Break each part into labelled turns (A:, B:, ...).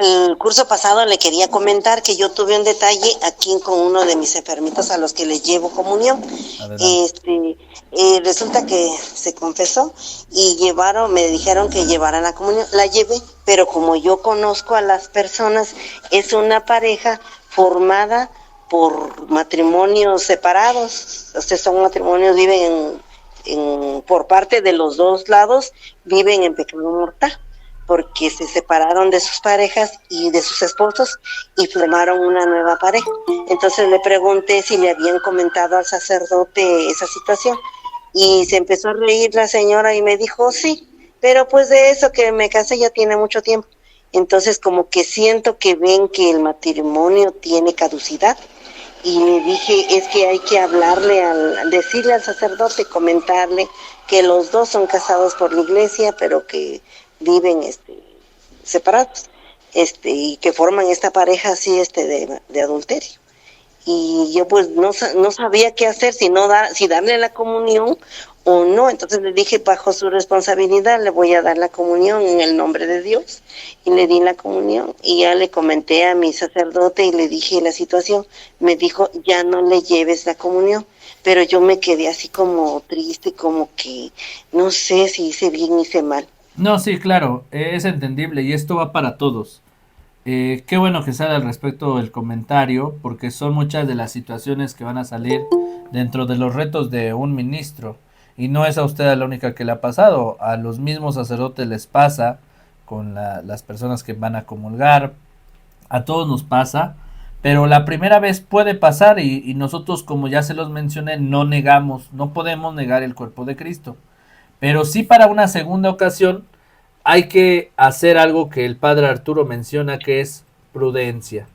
A: el curso pasado le quería comentar que yo tuve un detalle aquí con uno de mis enfermitos a los que les llevo comunión.
B: Adelante.
A: Este, resulta que se confesó y me dijeron que llevara la comunión. La llevé, pero como yo conozco a las personas, es una pareja formada por matrimonios separados. O sea, son matrimonios, viven por parte de los dos lados, viven en pecado mortal porque se separaron de sus parejas y de sus esposos y formaron una nueva pareja. Entonces le pregunté si le habían comentado al sacerdote esa situación y se empezó a reír la señora y me dijo, sí, pero pues de eso que me casé ya tiene mucho tiempo. Entonces como que siento que ven que el matrimonio tiene caducidad y le dije, es que hay que hablarle, decirle al sacerdote, comentarle que los dos son casados por la iglesia, pero que viven separados, y que forman esta pareja así de adulterio. Y yo pues no sabía qué hacer, si darle la comunión o no. Entonces le dije, bajo su responsabilidad le voy a dar la comunión en el nombre de Dios. Y le di la comunión y ya le comenté a mi sacerdote y le dije la situación. Me dijo, ya no le lleves la comunión. Pero yo me quedé así como triste, como que no sé si hice bien, hice mal.
B: No, sí, claro, es entendible y esto va para todos. Qué bueno que sale al respecto el comentario, porque son muchas de las situaciones que van a salir dentro de los retos de un ministro. Y no es a usted la única que le ha pasado, a los mismos sacerdotes les pasa, con las personas que van a comulgar, a todos nos pasa, pero la primera vez puede pasar y nosotros, como ya se los mencioné, no negamos, no podemos negar el cuerpo de Cristo. Pero sí para una segunda ocasión hay que hacer algo que el padre Arturo menciona, que es prudencia.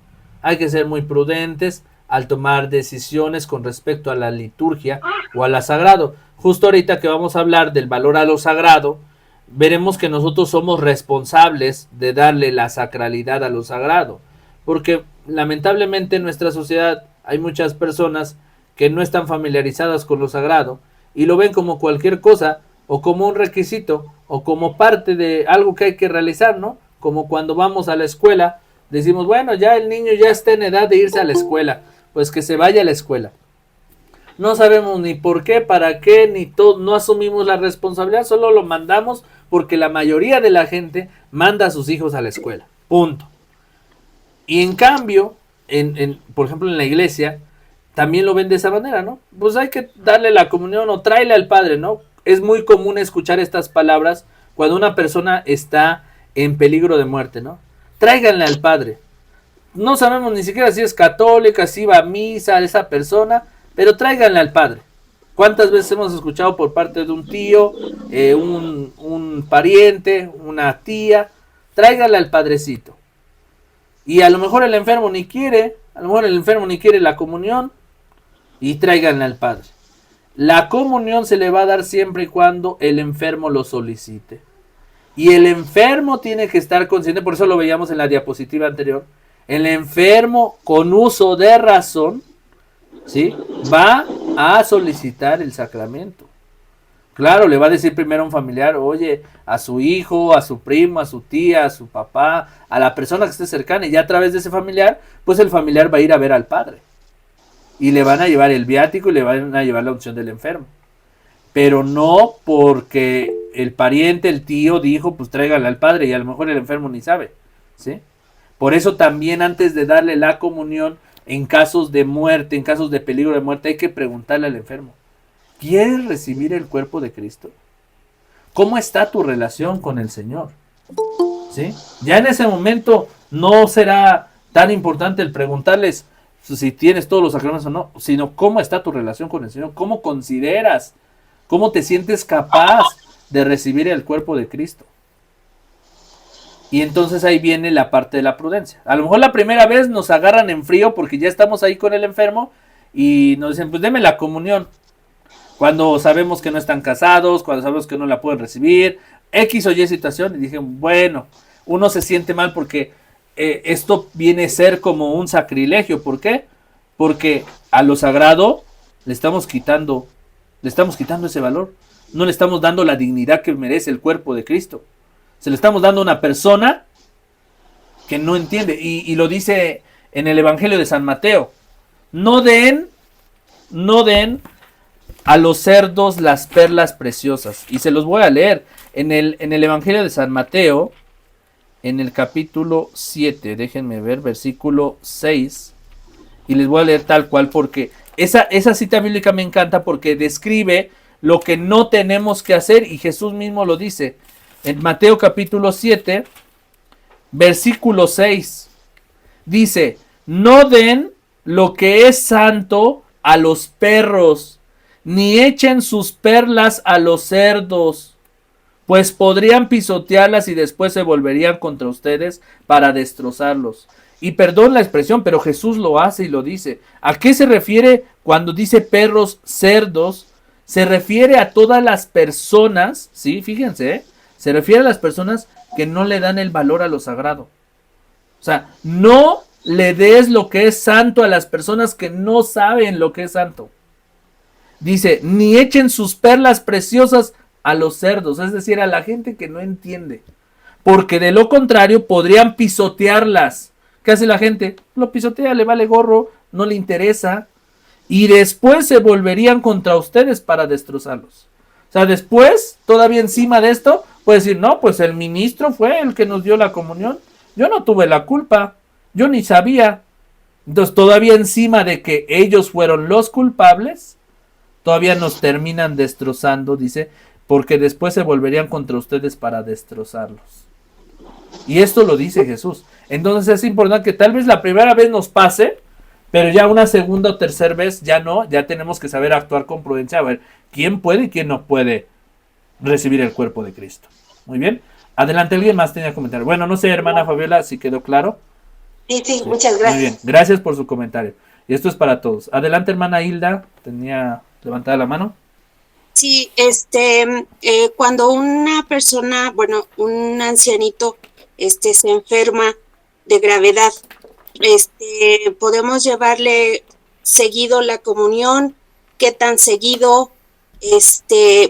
B: Hay que ser muy prudentes al tomar decisiones con respecto a la liturgia o a la sagrado. Justo ahorita que vamos a hablar del valor a lo sagrado, veremos que nosotros somos responsables de darle la sacralidad a lo sagrado. Porque lamentablemente en nuestra sociedad hay muchas personas que no están familiarizadas con lo sagrado y lo ven como cualquier cosa o como un requisito o como parte de algo que hay que realizar, ¿no? Como cuando vamos a la escuela, decimos, bueno, ya el niño ya está en edad de irse a la escuela, pues que se vaya a la escuela. No sabemos ni por qué, para qué, ni todo, no asumimos la responsabilidad, solo lo mandamos porque la mayoría de la gente manda a sus hijos a la escuela. Punto. Y en cambio, por ejemplo, en la iglesia, también lo ven de esa manera, ¿no? Pues hay que darle la comunión o tráele al Padre, ¿no? Es muy común escuchar estas palabras cuando una persona está en peligro de muerte, ¿no? Tráiganle al Padre. No sabemos ni siquiera si es católica, si va a misa esa persona, pero tráiganle al Padre. ¿Cuántas veces hemos escuchado por parte de un tío, un pariente, una tía? Tráiganle al Padrecito. Y a lo mejor el enfermo ni quiere, a lo mejor el enfermo ni quiere la comunión, y tráiganle al Padre. La comunión se le va a dar siempre y cuando el enfermo lo solicite. Y el enfermo tiene que estar consciente, por eso lo veíamos en la diapositiva anterior. El enfermo con uso de razón, ¿sí?, va a solicitar el sacramento. Claro, le va a decir primero a un familiar, oye, a su hijo, a su primo, a su tía, a su papá, a la persona que esté cercana, y ya a través de ese familiar, pues el familiar va a ir a ver al padre. Y le van a llevar el viático y le van a llevar la unción del enfermo. Pero no porque el pariente, el tío dijo, pues tráigale al padre y a lo mejor el enfermo ni sabe, ¿sí? Por eso también antes de darle la comunión, en casos de muerte, en casos de peligro de muerte, hay que preguntarle al enfermo, ¿quieres recibir el cuerpo de Cristo? ¿Cómo está tu relación con el Señor? ¿Sí? Ya en ese momento no será tan importante el preguntarles si tienes todos los sacramentos o no, sino cómo está tu relación con el Señor, cómo consideras, cómo te sientes capaz de recibir el cuerpo de Cristo. Y entonces ahí viene la parte de la prudencia. A lo mejor la primera vez nos agarran en frío porque ya estamos ahí con el enfermo y nos dicen, pues deme la comunión. Cuando sabemos que no están casados, cuando sabemos que no la pueden recibir, X o Y situación, y dije, bueno, uno se siente mal porque esto viene a ser como un sacrilegio. ¿Por qué? Porque a lo sagrado le estamos quitando ese valor. No le estamos dando la dignidad que merece el cuerpo de Cristo. Se le estamos dando a una persona que no entiende. Y lo dice en el Evangelio de San Mateo. No den, no den a los cerdos las perlas preciosas. Y se los voy a leer. En el Evangelio de San Mateo, en el capítulo 7, déjenme ver, versículo 6. Y les voy a leer tal cual porque esa cita bíblica me encanta porque describe lo que no tenemos que hacer y Jesús mismo lo dice. En Mateo capítulo 7, versículo 6, dice, no den lo que es santo a los perros, ni echen sus perlas a los cerdos, pues podrían pisotearlas y después se volverían contra ustedes para destrozarlos. Y perdón la expresión, pero Jesús lo hace y lo dice. ¿A qué se refiere cuando dice perros, cerdos? Se refiere a todas las personas, ¿sí? Fíjense, se refiere a las personas que no le dan el valor a lo sagrado. O sea, no le des lo que es santo a las personas que no saben lo que es santo. Dice, ni echen sus perlas preciosas a los cerdos, es decir, a la gente que no entiende. Porque de lo contrario podrían pisotearlas. ¿Qué hace la gente? Lo pisotea, le vale gorro, no le interesa. Y después se volverían contra ustedes para destrozarlos. O sea, después, todavía encima de esto, puede decir, no, pues el ministro fue el que nos dio la comunión. Yo no tuve la culpa, yo ni sabía. Entonces, todavía encima de que ellos fueron los culpables, todavía nos terminan destrozando, dice, porque después se volverían contra ustedes para destrozarlos. Y esto lo dice Jesús. Entonces es importante que tal vez la primera vez nos pase, pero ya una segunda o tercera vez ya no, ya tenemos que saber actuar con prudencia, a ver quién puede y quién no puede recibir el cuerpo de Cristo. Muy bien. Adelante, alguien más tenía que comentar. Bueno, no sé, hermana Fabiola, si quedó claro.
A: Sí, muchas gracias.
B: Muy bien, gracias por su comentario. Y esto es para todos. Adelante, hermana Hilda, tenía levantada la mano.
C: Sí, cuando una persona, bueno, un ancianito, se enferma de gravedad, podemos llevarle seguido la comunión. ¿Qué tan seguido?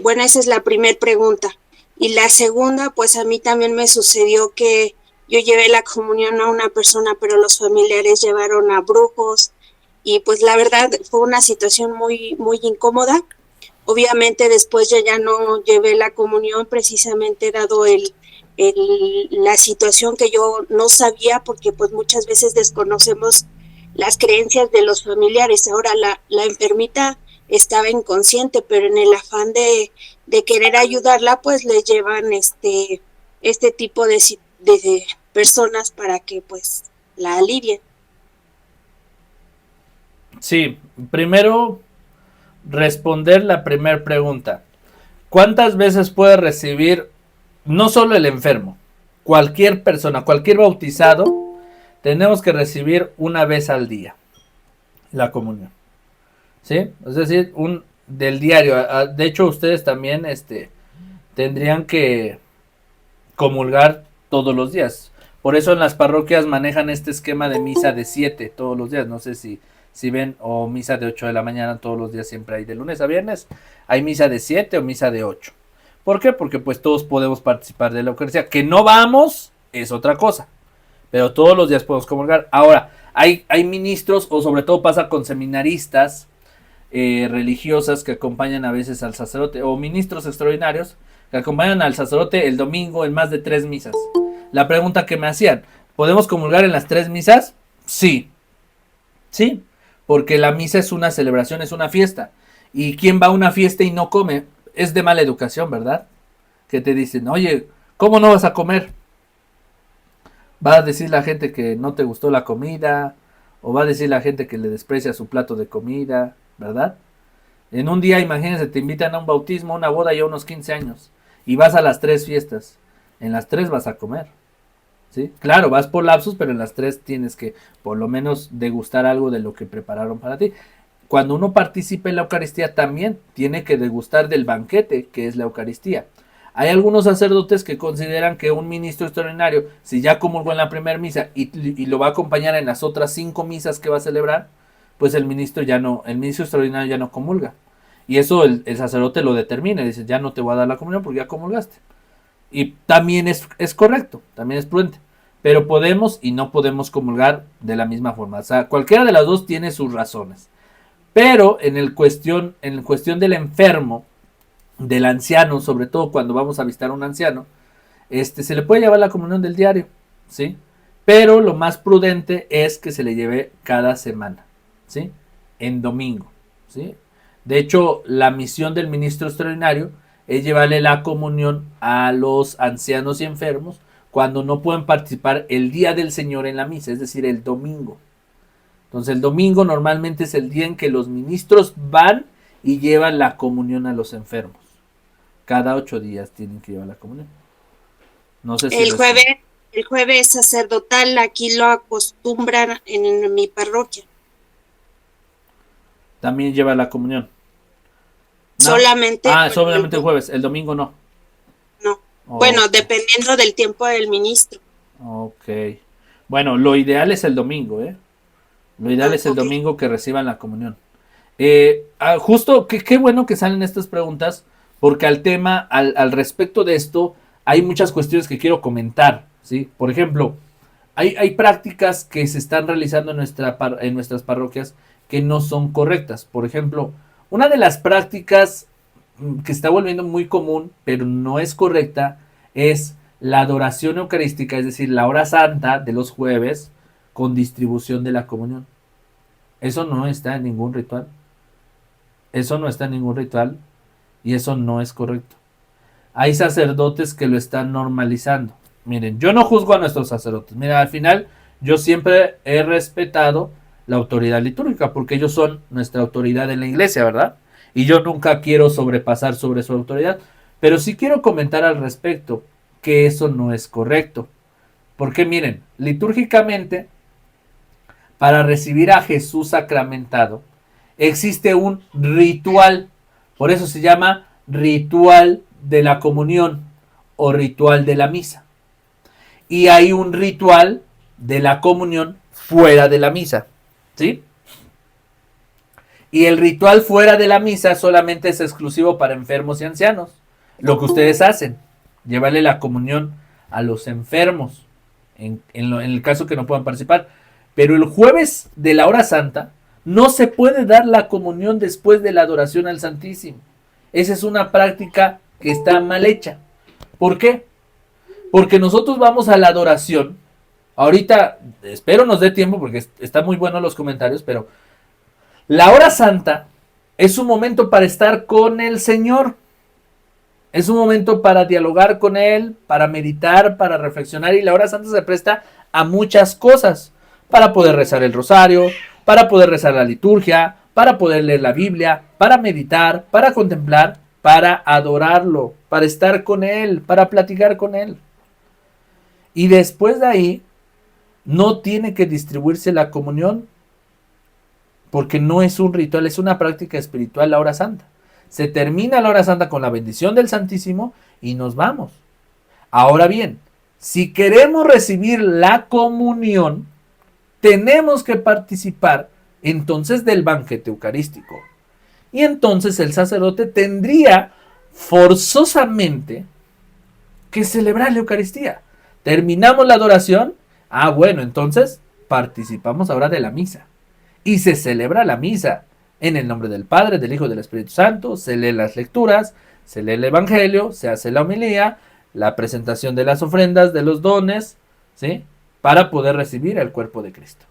C: Bueno, esa es la primera pregunta. Y la segunda, pues a mí también me sucedió que yo llevé la comunión a una persona, pero los familiares llevaron a brujos y pues la verdad fue una situación muy, muy incómoda. Obviamente después yo ya no llevé la comunión precisamente dado la situación que yo no sabía, porque pues muchas veces desconocemos las creencias de los familiares. Ahora la enfermita estaba inconsciente, pero en el afán de querer ayudarla, pues le llevan este tipo de personas para que pues la alivien.
B: Sí, primero responder la primera pregunta. ¿Cuántas veces puede recibir, no solo el enfermo, cualquier persona, cualquier bautizado, tenemos que recibir una vez al día la comunión? ¿Sí? Es decir, del diario. De hecho, ustedes también tendrían que comulgar todos los días. Por eso en las parroquias manejan este esquema de misa de 7 todos los días. No sé si ven, o misa de 8 de la mañana todos los días, siempre hay de lunes a viernes. Hay misa de 7 o misa de 8. ¿Por qué? Porque pues todos podemos participar de la Eucaristía. Que no vamos es otra cosa, pero todos los días podemos comulgar. Ahora, hay ministros, o sobre todo pasa con seminaristas religiosas que acompañan a veces al sacerdote, o ministros extraordinarios que acompañan al sacerdote el domingo en más de 3 misas. La pregunta que me hacían, ¿podemos comulgar en las 3 misas? Sí, porque la misa es una celebración, es una fiesta. ¿Y quién va a una fiesta y no come? Es de mala educación, ¿verdad? Que te dicen, oye, ¿cómo no vas a comer? Va a decir la gente que no te gustó la comida, o va a decir la gente que le desprecia su plato de comida, ¿verdad? En un día, imagínense, te invitan a un bautismo, una boda y a unos 15 años, y vas a las 3 fiestas. En las 3 vas a comer, ¿sí? Claro, vas por lapsus, pero en las 3 tienes que por lo menos degustar algo de lo que prepararon para ti. Cuando uno participa en la Eucaristía también tiene que degustar del banquete que es la Eucaristía. Hay algunos sacerdotes que consideran que un ministro extraordinario, si ya comulgó en la primera misa y lo va a acompañar en las otras 5 misas que va a celebrar, pues el ministro extraordinario ya no comulga. Y eso el sacerdote lo determina, dice, ya no te voy a dar la comunión porque ya comulgaste. Y también es correcto, también es prudente. pero podemos y no podemos comulgar de la misma forma. O sea, cualquiera de las dos tiene sus razones. Pero en cuestión del enfermo, del anciano, sobre todo cuando vamos a visitar a un anciano, se le puede llevar la comunión del diario, ¿sí? Pero lo más prudente es que se le lleve cada semana, ¿sí? En domingo, ¿sí? De hecho, la misión del ministro extraordinario es llevarle la comunión a los ancianos y enfermos cuando no pueden participar el día del Señor en la misa, es decir, el domingo. Entonces el domingo normalmente es el día en que los ministros van y llevan la comunión a los enfermos. Cada 8 días tienen que llevar la comunión. No sé si
C: el jueves sacerdotal aquí lo acostumbran en mi parroquia.
B: También lleva la comunión. ¿No?
C: Solamente.
B: Solamente el jueves. El domingo no.
C: No. Bueno, dependiendo del tiempo del ministro.
B: Ok. Bueno, lo ideal es el domingo, ¿eh? Lo ideal es el domingo que reciban la comunión. Justo, qué bueno que salen estas preguntas, porque al respecto de esto, hay muchas cuestiones que quiero comentar, ¿sí? Por ejemplo, hay prácticas que se están realizando en nuestras parroquias que no son correctas. Por ejemplo, una de las prácticas que está volviendo muy común, pero no es correcta, es la adoración eucarística, es decir, la hora santa de los jueves con distribución de la comunión. Eso no está en ningún ritual. Eso no está en ningún ritual y eso no es correcto. Hay sacerdotes que lo están normalizando. Miren, yo no juzgo a nuestros sacerdotes. Mira, al final yo siempre he respetado la autoridad litúrgica porque ellos son nuestra autoridad en la iglesia, ¿verdad? Y yo nunca quiero sobrepasar sobre su autoridad, pero sí quiero comentar al respecto que eso no es correcto. Porque miren, litúrgicamente, para recibir a Jesús sacramentado, existe un ritual. Por eso se llama ritual de la comunión o ritual de la misa. Y hay un ritual de la comunión fuera de la misa, ¿sí? Y el ritual fuera de la misa solamente es exclusivo para enfermos y ancianos. Lo que ustedes hacen, llevarle la comunión a los enfermos, en el caso que no puedan participar. Pero el jueves de la hora santa no se puede dar la comunión después de la adoración al Santísimo. Esa es una práctica que está mal hecha. ¿Por qué? Porque nosotros vamos a la adoración. Ahorita, espero nos dé tiempo porque están muy buenos los comentarios, pero la hora santa es un momento para estar con el Señor. Es un momento para dialogar con Él, para meditar, para reflexionar, y la hora santa se presta a muchas cosas. Para poder rezar el rosario, para poder rezar la liturgia, para poder leer la Biblia, para meditar, para contemplar, para adorarlo, para estar con Él, para platicar con Él. Y después de ahí, no tiene que distribuirse la comunión, porque no es un ritual, es una práctica espiritual la hora santa. Se termina la hora santa con la bendición del Santísimo y nos vamos. Ahora bien, si queremos recibir la comunión, tenemos que participar entonces del banquete eucarístico. Y entonces el sacerdote tendría forzosamente que celebrar la Eucaristía. Terminamos la adoración. Bueno, entonces participamos ahora de la misa. Y se celebra la misa en el nombre del Padre, del Hijo y del Espíritu Santo. Se leen las lecturas, se lee el Evangelio, se hace la homilía, la presentación de las ofrendas, de los dones, ¿sí? Para poder recibir el cuerpo de Cristo.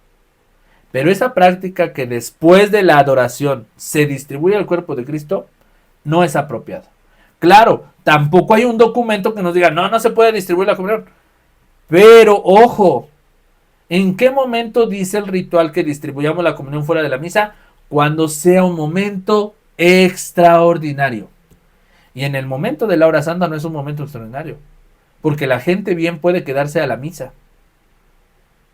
B: Pero esa práctica que después de la adoración se distribuye el cuerpo de Cristo no es apropiada. Claro, tampoco hay un documento que nos diga, no se puede distribuir la comunión. Pero, ojo, ¿en qué momento dice el ritual que distribuyamos la comunión fuera de la misa? Cuando sea un momento extraordinario. Y en el momento de la hora santa no es un momento extraordinario, porque la gente bien puede quedarse a la misa.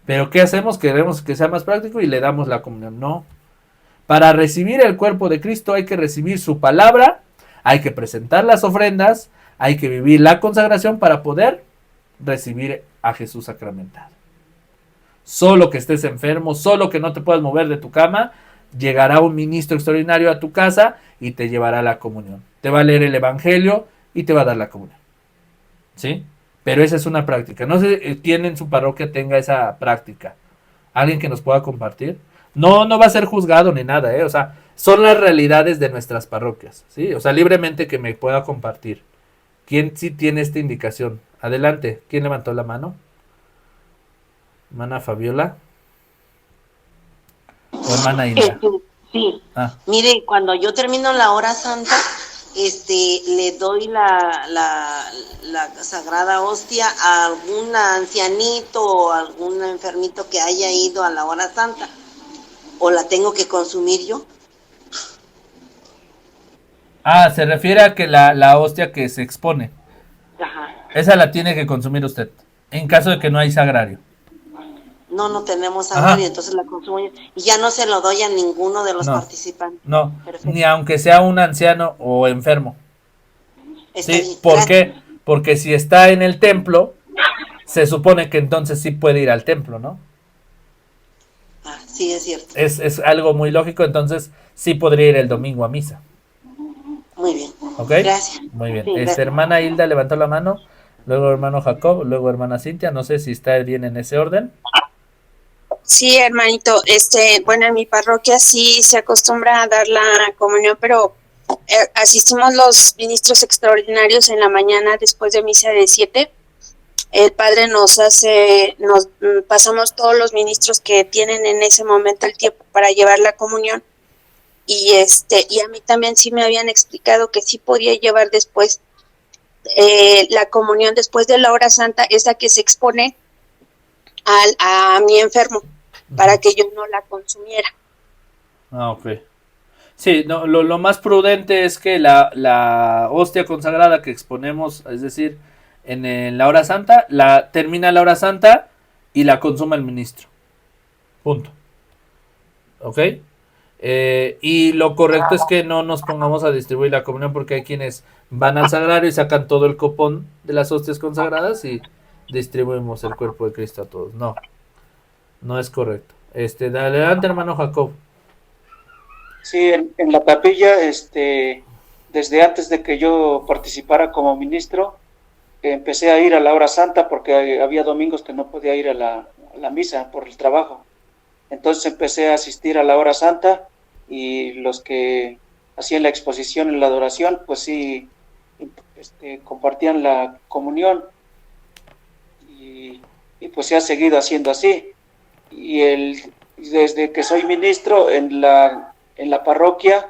B: Pero ¿qué hacemos? Queremos que sea más práctico y le damos la comunión. No. Para recibir el cuerpo de Cristo hay que recibir su palabra, hay que presentar las ofrendas, hay que vivir la consagración para poder recibir a Jesús sacramentado. Solo que estés enfermo, solo que no te puedas mover de tu cama, llegará un ministro extraordinario a tu casa y te llevará la comunión. Te va a leer el Evangelio y te va a dar la comunión. ¿Sí? Pero esa es una práctica. No sé quién en su parroquia tenga esa práctica. ¿Alguien que nos pueda compartir? No, no va a ser juzgado ni nada, ¿eh? O sea, son las realidades de nuestras parroquias, ¿sí? O sea, libremente que me pueda compartir. ¿Quién sí tiene esta indicación? Adelante. ¿Quién levantó la mano? ¿Hermana Fabiola? ¿O hermana Hilda?
A: Sí.
B: Ah,
A: Mire, cuando yo termino la hora santa, le doy la sagrada hostia a algún ancianito o algún enfermito que haya ido a la hora santa, o la tengo que consumir yo.
B: se refiere a que la hostia que se expone,
A: Ajá.
B: esa la tiene que consumir usted, en caso de que no hay sagrario.
A: No, no tenemos
B: Ajá.
A: sagrario, entonces la consumo yo. Y ya no se lo doy a ninguno de los
B: No,
A: participantes.
B: no,
A: Perfecto.
B: ni aunque sea un anciano o enfermo.
A: Está
B: ¿Sí?
A: bien.
B: ¿Por
A: Gracias.
B: qué? Porque si está en el templo, se supone que entonces sí puede ir al templo, ¿no?
A: Ah, sí, es cierto.
B: Es algo muy lógico, entonces sí podría ir el domingo a misa.
A: Muy bien.
B: ¿Ok?
A: Gracias.
B: Muy bien.
A: Sí, gracias.
B: Hermana Hilda levantó la mano, luego hermano Jacob, luego hermana Cintia, no sé si está bien en ese orden.
C: Sí, hermanito, bueno, en mi parroquia sí se acostumbra a dar la comunión, pero asistimos los ministros extraordinarios en la mañana después de misa de 7. El padre nos pasamos todos los ministros que tienen en ese momento el tiempo para llevar la comunión. Y y a mí también sí me habían explicado que sí podía llevar después la comunión después de la hora santa, esa que se expone a mi enfermo, para que yo no la consumiera.
B: Ah, ok. Sí, no, lo más prudente es que la hostia consagrada que exponemos, es decir, en la hora santa, termina la hora santa y la consuma el ministro. Punto. ¿Ok? Y lo correcto es que no nos pongamos a distribuir la comunión porque hay quienes van al sagrario y sacan todo el copón de las hostias consagradas y distribuimos el cuerpo de Cristo a todos. No, no es correcto. Adelante, hermano Jacob.
D: Sí, en la capilla, desde antes de que yo participara como ministro, empecé a ir a la hora santa porque había domingos que no podía ir a la misa por el trabajo. Entonces empecé a asistir a la hora santa y los que hacían la exposición y la adoración, pues sí, compartían la comunión y pues se ha seguido haciendo así. Desde que soy ministro en la parroquia,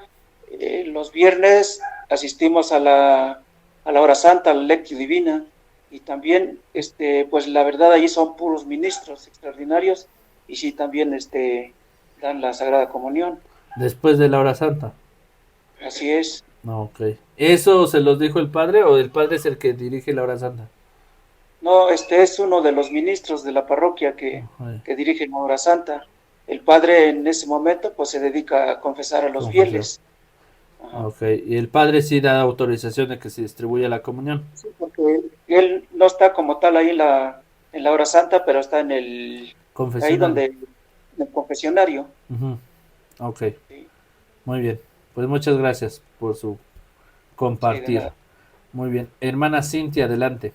D: los viernes asistimos a la hora santa, a la lectio divina, y también, pues la verdad, allí son puros ministros extraordinarios, y sí también dan la Sagrada Comunión.
B: Después de la hora santa.
D: Así es.
B: Ok. ¿Eso se los dijo el padre o el padre es el que dirige la hora santa?
D: No, es uno de los ministros de la parroquia que dirige la hora santa. El padre en ese momento pues se dedica a confesar a los fieles.
B: Ajá. Ok, y el padre sí da autorización de que se distribuya la comunión.
D: Sí, porque él no está como tal ahí en la hora santa, pero está en ahí donde, en el confesionario.
B: Ok, sí. Muy bien, pues muchas gracias por su compartir. Sí, muy bien, hermana Cintia, adelante.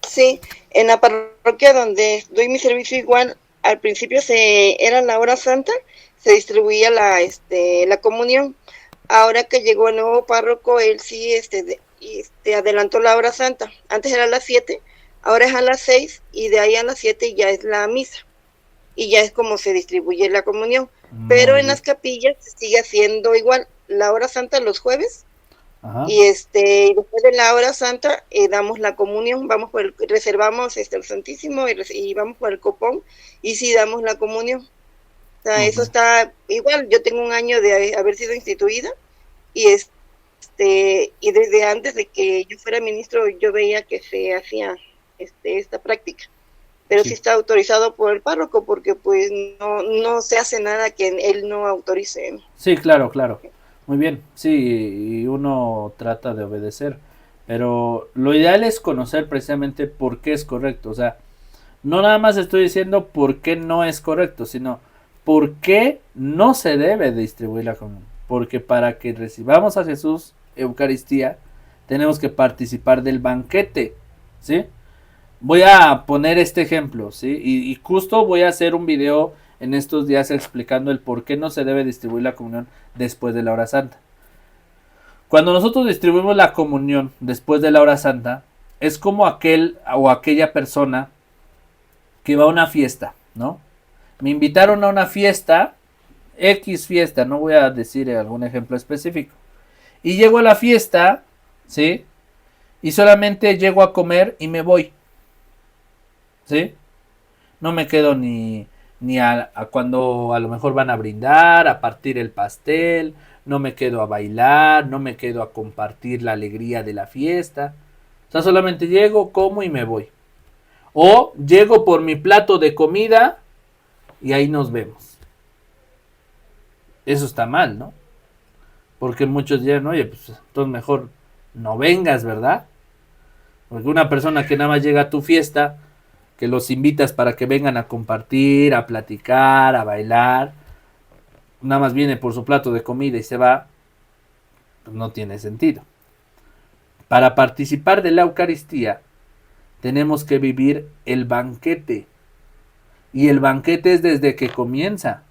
E: Sí, en la parroquia donde doy mi servicio igual, al principio era la hora santa, se distribuía la comunión. Ahora que llegó el nuevo párroco, él sí adelantó la hora santa. Antes era a las 7, ahora es a las 6 y de ahí a las 7 ya es la misa. Y ya es como se distribuye la comunión. Pero en las capillas se sigue haciendo igual la hora santa los jueves. Ajá. Y después de la hora santa damos la comunión, reservamos el Santísimo y vamos por el copón y sí damos la comunión. O sea, eso está igual. Yo tengo un año de haber sido instituida y y desde antes de que yo fuera ministro yo veía que se hacía esta práctica. Pero sí está autorizado por el párroco porque pues no se hace nada que él no autorice.
B: Sí, claro. Muy bien, sí, y uno trata de obedecer, pero lo ideal es conocer precisamente por qué es correcto, o sea, no nada más estoy diciendo por qué no es correcto, sino por qué no se debe distribuir la comunión, porque para que recibamos a Jesús, Eucaristía, tenemos que participar del banquete, ¿sí? Voy a poner este ejemplo, ¿sí? Y justo voy a hacer un video en estos días explicando el por qué no se debe distribuir la comunión después de la hora santa. Cuando nosotros distribuimos la comunión después de la hora santa, es como aquel o aquella persona que va a una fiesta, ¿no? Me invitaron a una fiesta, X fiesta, no voy a decir algún ejemplo específico. Y llego a la fiesta, ¿sí? Y solamente llego a comer y me voy, ¿sí? No me quedo ni a cuando a lo mejor van a brindar, a partir el pastel, no me quedo a bailar, no me quedo a compartir la alegría de la fiesta. O sea, solamente llego, como y me voy. O llego por mi plato de comida y ahí nos vemos. Eso está mal, ¿no? Porque muchos dirán, oye, pues entonces mejor no vengas, ¿verdad? Porque una persona que nada más llega a tu fiesta, que los invitas para que vengan a compartir, a platicar, a bailar, nada más viene por su plato de comida y se va, pues no tiene sentido. Para participar de la Eucaristía, tenemos que vivir el banquete. Y el banquete es desde que comienza.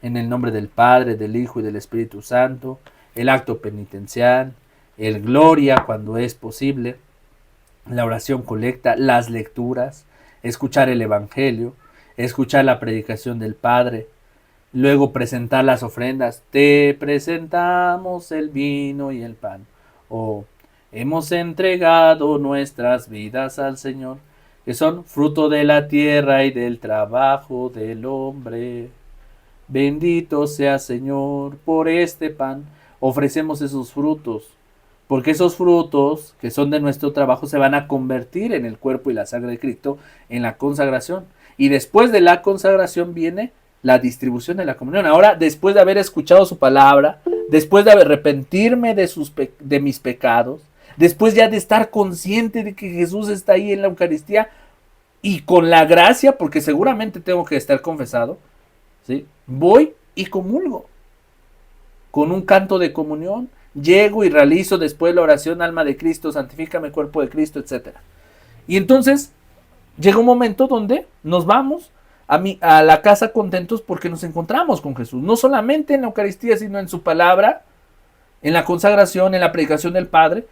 B: En el nombre del Padre, del Hijo y del Espíritu Santo, el acto penitencial, el gloria cuando es posible, la oración colecta, las lecturas, escuchar el Evangelio, escuchar la predicación del Padre, luego presentar las ofrendas. Te presentamos el vino y el pan. O hemos entregado nuestras vidas al Señor, que son fruto de la tierra y del trabajo del hombre. Bendito sea Señor por este pan. Ofrecemos esos frutos, porque esos frutos que son de nuestro trabajo se van a convertir en el cuerpo y la sangre de Cristo en la consagración. Y después de la consagración viene la distribución de la comunión. Ahora, después de haber escuchado su palabra, después de arrepentirme de mis pecados, después ya de estar consciente de que Jesús está ahí en la Eucaristía y con la gracia, porque seguramente tengo que estar confesado, ¿sí? Voy y comulgo con un canto de comunión, llego y realizo después la oración alma de Cristo, santifícame cuerpo de Cristo, etc. Y entonces llega un momento donde nos vamos a la casa contentos porque nos encontramos con Jesús, no solamente en la Eucaristía, sino en su palabra, en la consagración, en la predicación del Padre,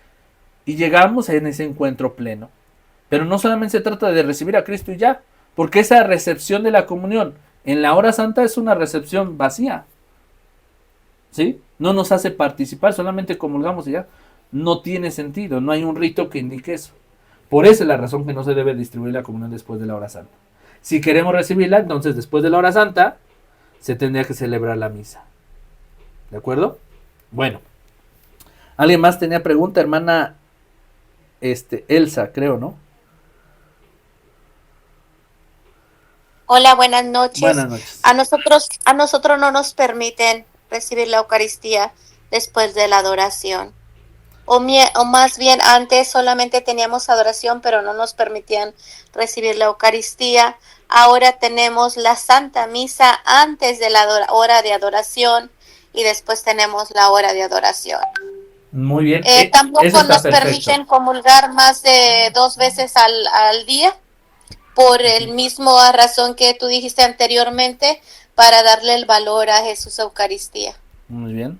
B: y llegamos en ese encuentro pleno. Pero no solamente se trata de recibir a Cristo y ya, porque esa recepción de la comunión en la hora santa es una recepción vacía, ¿sí? No nos hace participar, solamente comulgamos y ya. No tiene sentido, no hay un rito que indique eso. Por eso es la razón que no se debe distribuir la comunión después de la hora santa. Si queremos recibirla, entonces después de la hora santa se tendría que celebrar la misa. ¿De acuerdo? Bueno. ¿Alguien más tenía pregunta? Hermana Elsa, creo, ¿no?
F: Hola, buenas noches.
B: Buenas noches.
F: A nosotros no nos permiten recibir la Eucaristía después de la adoración. O más bien antes solamente teníamos adoración, pero no nos permitían recibir la Eucaristía. Ahora tenemos la Santa Misa antes de la hora de adoración y después tenemos la hora de adoración.
B: Muy bien.
F: Tampoco
B: Eso está
F: nos
B: perfecto.
F: permiten comulgar más de 2 veces al día, por el mismo razón que tú dijiste anteriormente, para darle el valor a Jesús Eucaristía.
B: Muy bien.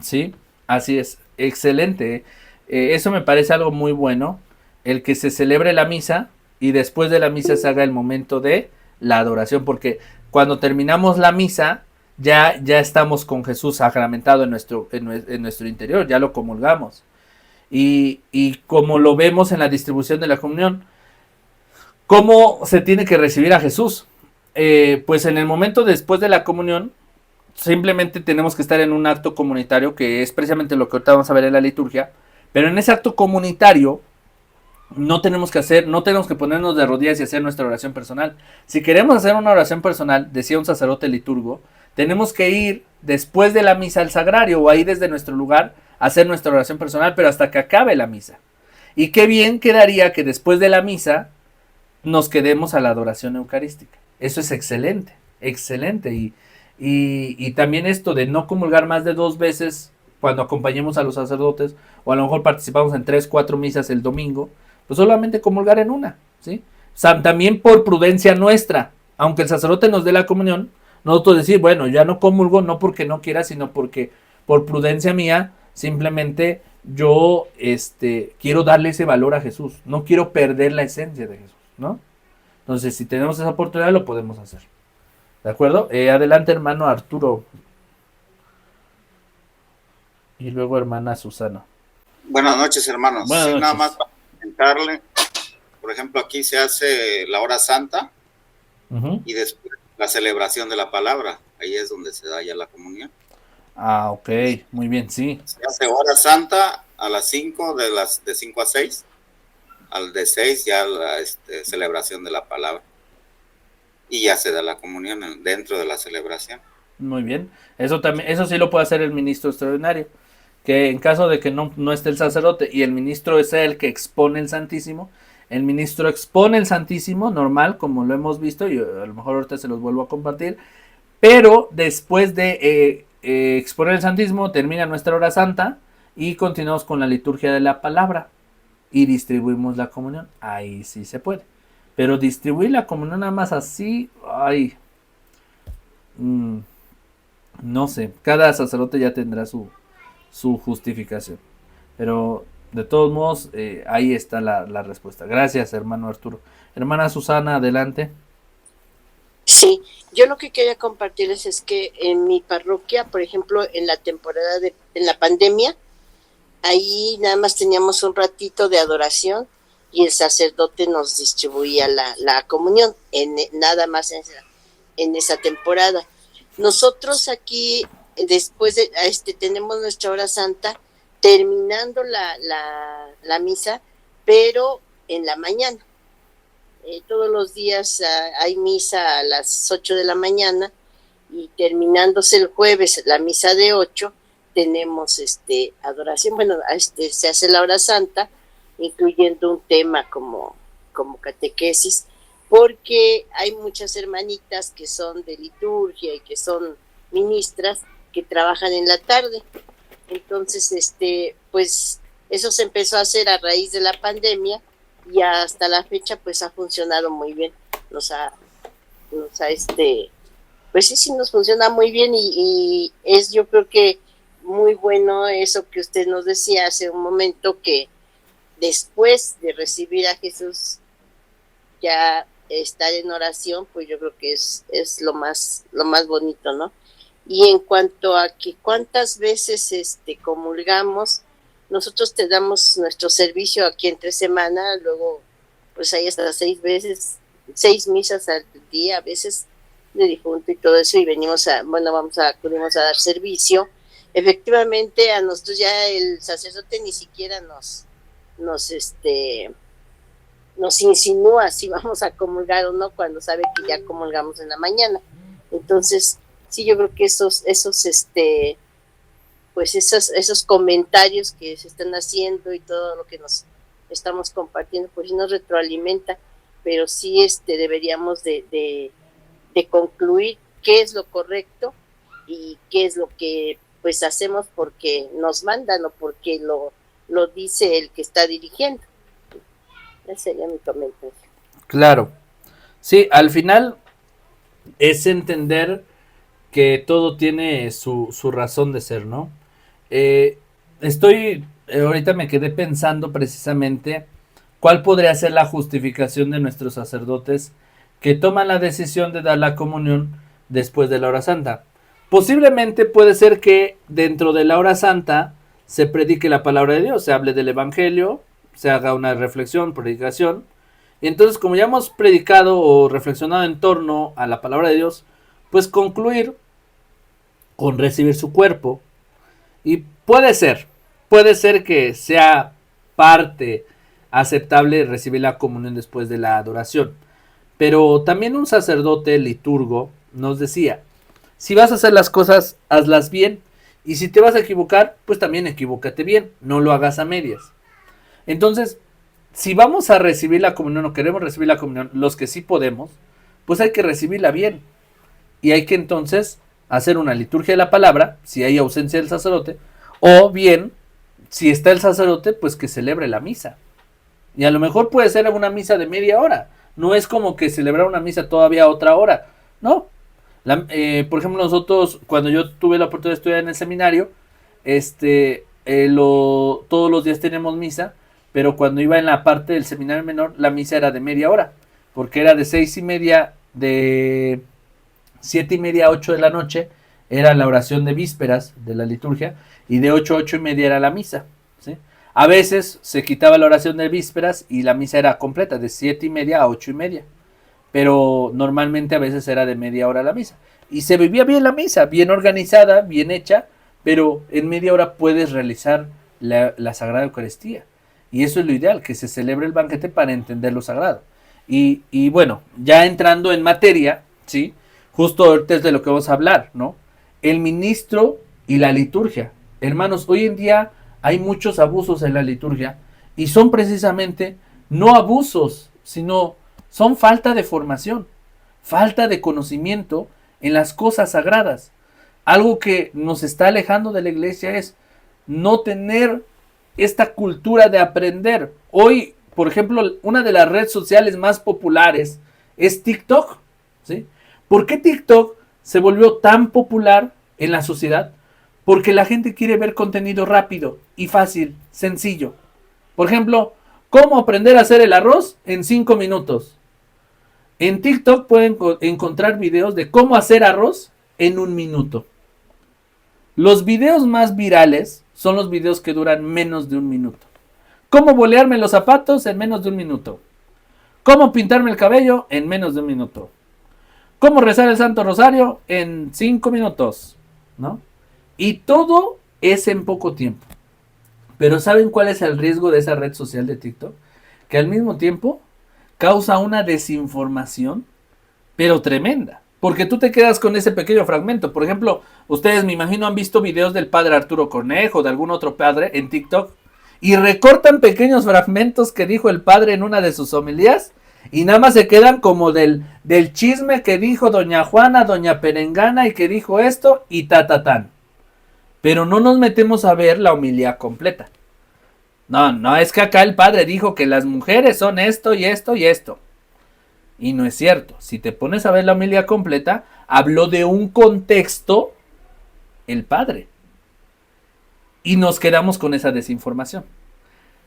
B: Sí, así es. Excelente. Eso me parece algo muy bueno. El que se celebre la misa y después de la misa se haga el momento de la adoración. Porque cuando terminamos la misa, ya estamos con Jesús sacramentado en nuestro interior. Ya lo comulgamos. Y como lo vemos en la distribución de la comunión, ¿cómo se tiene que recibir a Jesús? Pues en el momento después de la comunión, simplemente tenemos que estar en un acto comunitario, que es precisamente lo que ahorita vamos a ver en la liturgia. Pero en ese acto comunitario no tenemos que ponernos de rodillas y hacer nuestra oración personal. Si queremos hacer una oración personal, decía un sacerdote liturgo, tenemos que ir después de la misa al sagrario o ahí desde nuestro lugar a hacer nuestra oración personal, pero hasta que acabe la misa. Y qué bien quedaría que después de la misa nos quedemos a la adoración eucarística. Eso es excelente, excelente. Y también esto de no comulgar más de 2 veces cuando acompañemos a los sacerdotes, o a lo mejor participamos en 3, 4 misas el domingo, pues solamente comulgar en una, ¿sí? También por prudencia nuestra, aunque el sacerdote nos dé la comunión, nosotros decir, bueno, ya no comulgo, no porque no quiera, sino porque por prudencia mía, simplemente yo quiero darle ese valor a Jesús, no quiero perder la esencia de Jesús, ¿no? Entonces, si tenemos esa oportunidad, lo podemos hacer. ¿De acuerdo? Adelante, hermano Arturo. Y luego, hermana Susana.
G: Buenas noches, hermanos.
B: Buenas noches.
G: Nada más para comentarle, por ejemplo, aquí se hace la hora santa y después la celebración de la palabra. Ahí es donde se da ya la comunión.
B: Ah, ok, muy bien, sí.
G: Se hace hora santa a las 5, de 5 a 6. Al de 6 ya la celebración de la palabra. Y ya se da la comunión dentro de la celebración.
B: Muy bien. Eso sí lo puede hacer el ministro extraordinario. Que en caso de que no esté el sacerdote y el ministro es el que expone el Santísimo, el ministro expone el Santísimo, normal, como lo hemos visto, y a lo mejor ahorita se los vuelvo a compartir, pero después de exponer el Santísimo, termina nuestra hora santa y continuamos con la liturgia de la palabra y distribuimos la comunión. Ahí sí se puede. Pero distribuir la comunión nada más así, ay, no sé, cada sacerdote ya tendrá su justificación. Pero de todos modos, ahí está la respuesta. Gracias, hermano Arturo. Hermana Susana, adelante.
H: Sí, yo lo que quería compartirles es que en mi parroquia, por ejemplo, en la temporada en la pandemia, ahí nada más teníamos un ratito de adoración y el sacerdote nos distribuía la comunión, nada más en esa temporada. Nosotros aquí, después de tenemos nuestra hora santa, terminando la misa, pero en la mañana. Todos los días hay misa a las 8 de la mañana y terminándose el jueves la misa de 8, tenemos adoración. Bueno, se hace la hora santa, incluyendo un tema como catequesis, porque hay muchas hermanitas que son de liturgia y que son ministras que trabajan en la tarde. Entonces, pues eso se empezó a hacer a raíz de la pandemia y hasta la fecha pues ha funcionado muy bien. Pues sí nos funciona muy bien y es, yo creo que muy bueno eso que usted nos decía hace un momento, que después de recibir a Jesús ya estar en oración, pues yo creo que es lo más bonito, ¿no? Y en cuanto a que cuántas veces comulgamos, nosotros te damos nuestro servicio aquí entre semana, luego pues hay hasta 6 misas al día, a veces de difunto y todo eso, y acudimos a dar servicio. Efectivamente, a nosotros ya el sacerdote ni siquiera nos insinúa si vamos a comulgar o no, cuando sabe que ya comulgamos en la mañana. Entonces, sí, yo creo que esos comentarios que se están haciendo y todo lo que nos estamos compartiendo, pues sí nos retroalimenta, pero sí deberíamos de concluir qué es lo correcto y qué es lo que pues hacemos porque nos mandan o porque lo dice el que está dirigiendo. Ese sería mi comentario.
B: Claro. Sí, al final es entender que todo tiene su razón de ser, ¿no? Ahorita me quedé pensando precisamente cuál podría ser la justificación de nuestros sacerdotes que toman la decisión de dar la comunión después de la hora santa. Posiblemente puede ser que dentro de la hora santa se predique la palabra de Dios, se hable del evangelio, se haga una reflexión, predicación, y entonces como ya hemos predicado o reflexionado en torno a la palabra de Dios, pues concluir con recibir su cuerpo. Y puede ser que sea parte aceptable recibir la comunión después de la adoración. Pero también un sacerdote liturgo nos decía, si vas a hacer las cosas, hazlas bien. Y si te vas a equivocar, pues también equivócate bien, no lo hagas a medias. Entonces, si vamos a recibir la comunión o queremos recibir la comunión, los que sí podemos, pues hay que recibirla bien. Y hay que entonces hacer una liturgia de la palabra, si hay ausencia del sacerdote, O bien, si está el sacerdote, pues que celebre la misa. Y a lo mejor puede ser una misa de media hora. No es como que celebrar una misa todavía otra hora. No. Por ejemplo, nosotros, cuando yo tuve la oportunidad de estudiar en el seminario, todos los días tenemos misa, pero cuando iba en la parte del seminario menor, la misa era de media hora, porque era de 6:30, de 7:30 a 8 de la noche, era la oración de vísperas de la liturgia, y de 8 a 8:30 era la misa, ¿sí? A veces se quitaba la oración de vísperas y la misa era completa, de 7:30 a 8:30, pero normalmente a veces era de media hora la misa, y se vivía bien la misa, bien organizada, bien hecha, pero en media hora puedes realizar la Sagrada Eucaristía, y eso es lo ideal, que se celebre el banquete para entender lo sagrado. Y bueno, ya entrando en materia, ¿sí? Justo ahorita es de lo que vamos a hablar, ¿no? El ministro y la liturgia. Hermanos, hoy en día hay muchos abusos en la liturgia, y son precisamente no abusos, sino son falta de formación, falta de conocimiento en las cosas sagradas. Algo que nos está alejando de la iglesia es no tener esta cultura de aprender. Hoy, por ejemplo, una de las redes sociales más populares es TikTok, ¿sí? ¿Por qué TikTok se volvió tan popular en la sociedad? Porque la gente quiere ver contenido rápido y fácil, sencillo. Por ejemplo, ¿cómo aprender a hacer el arroz en 5 minutos? En TikTok pueden encontrar videos de cómo hacer arroz en 1 minuto. Los videos más virales son los videos que duran menos de 1 minuto. ¿Cómo bolearme los zapatos en menos de 1 minuto? ¿Cómo pintarme el cabello en menos de 1 minuto? ¿Cómo rezar el Santo Rosario en 5 minutos? ¿No? Y todo es en poco tiempo. Pero ¿saben cuál es el riesgo de esa red social de TikTok? Que al mismo tiempo causa una desinformación, pero tremenda. Porque tú te quedas con ese pequeño fragmento. Por ejemplo, ustedes me imagino han visto videos del padre Arturo Cornejo, de algún otro padre en TikTok, y recortan pequeños fragmentos que dijo el padre en una de sus homilías, y nada más se quedan como del chisme que dijo doña Juana, doña Perengana, y que dijo esto, y tan. Pero no nos metemos a ver la homilía completa. No, es que acá el padre dijo que las mujeres son esto y esto y esto. Y no es cierto. Si te pones a ver la homilía completa, habló de un contexto el padre. Y nos quedamos con esa desinformación.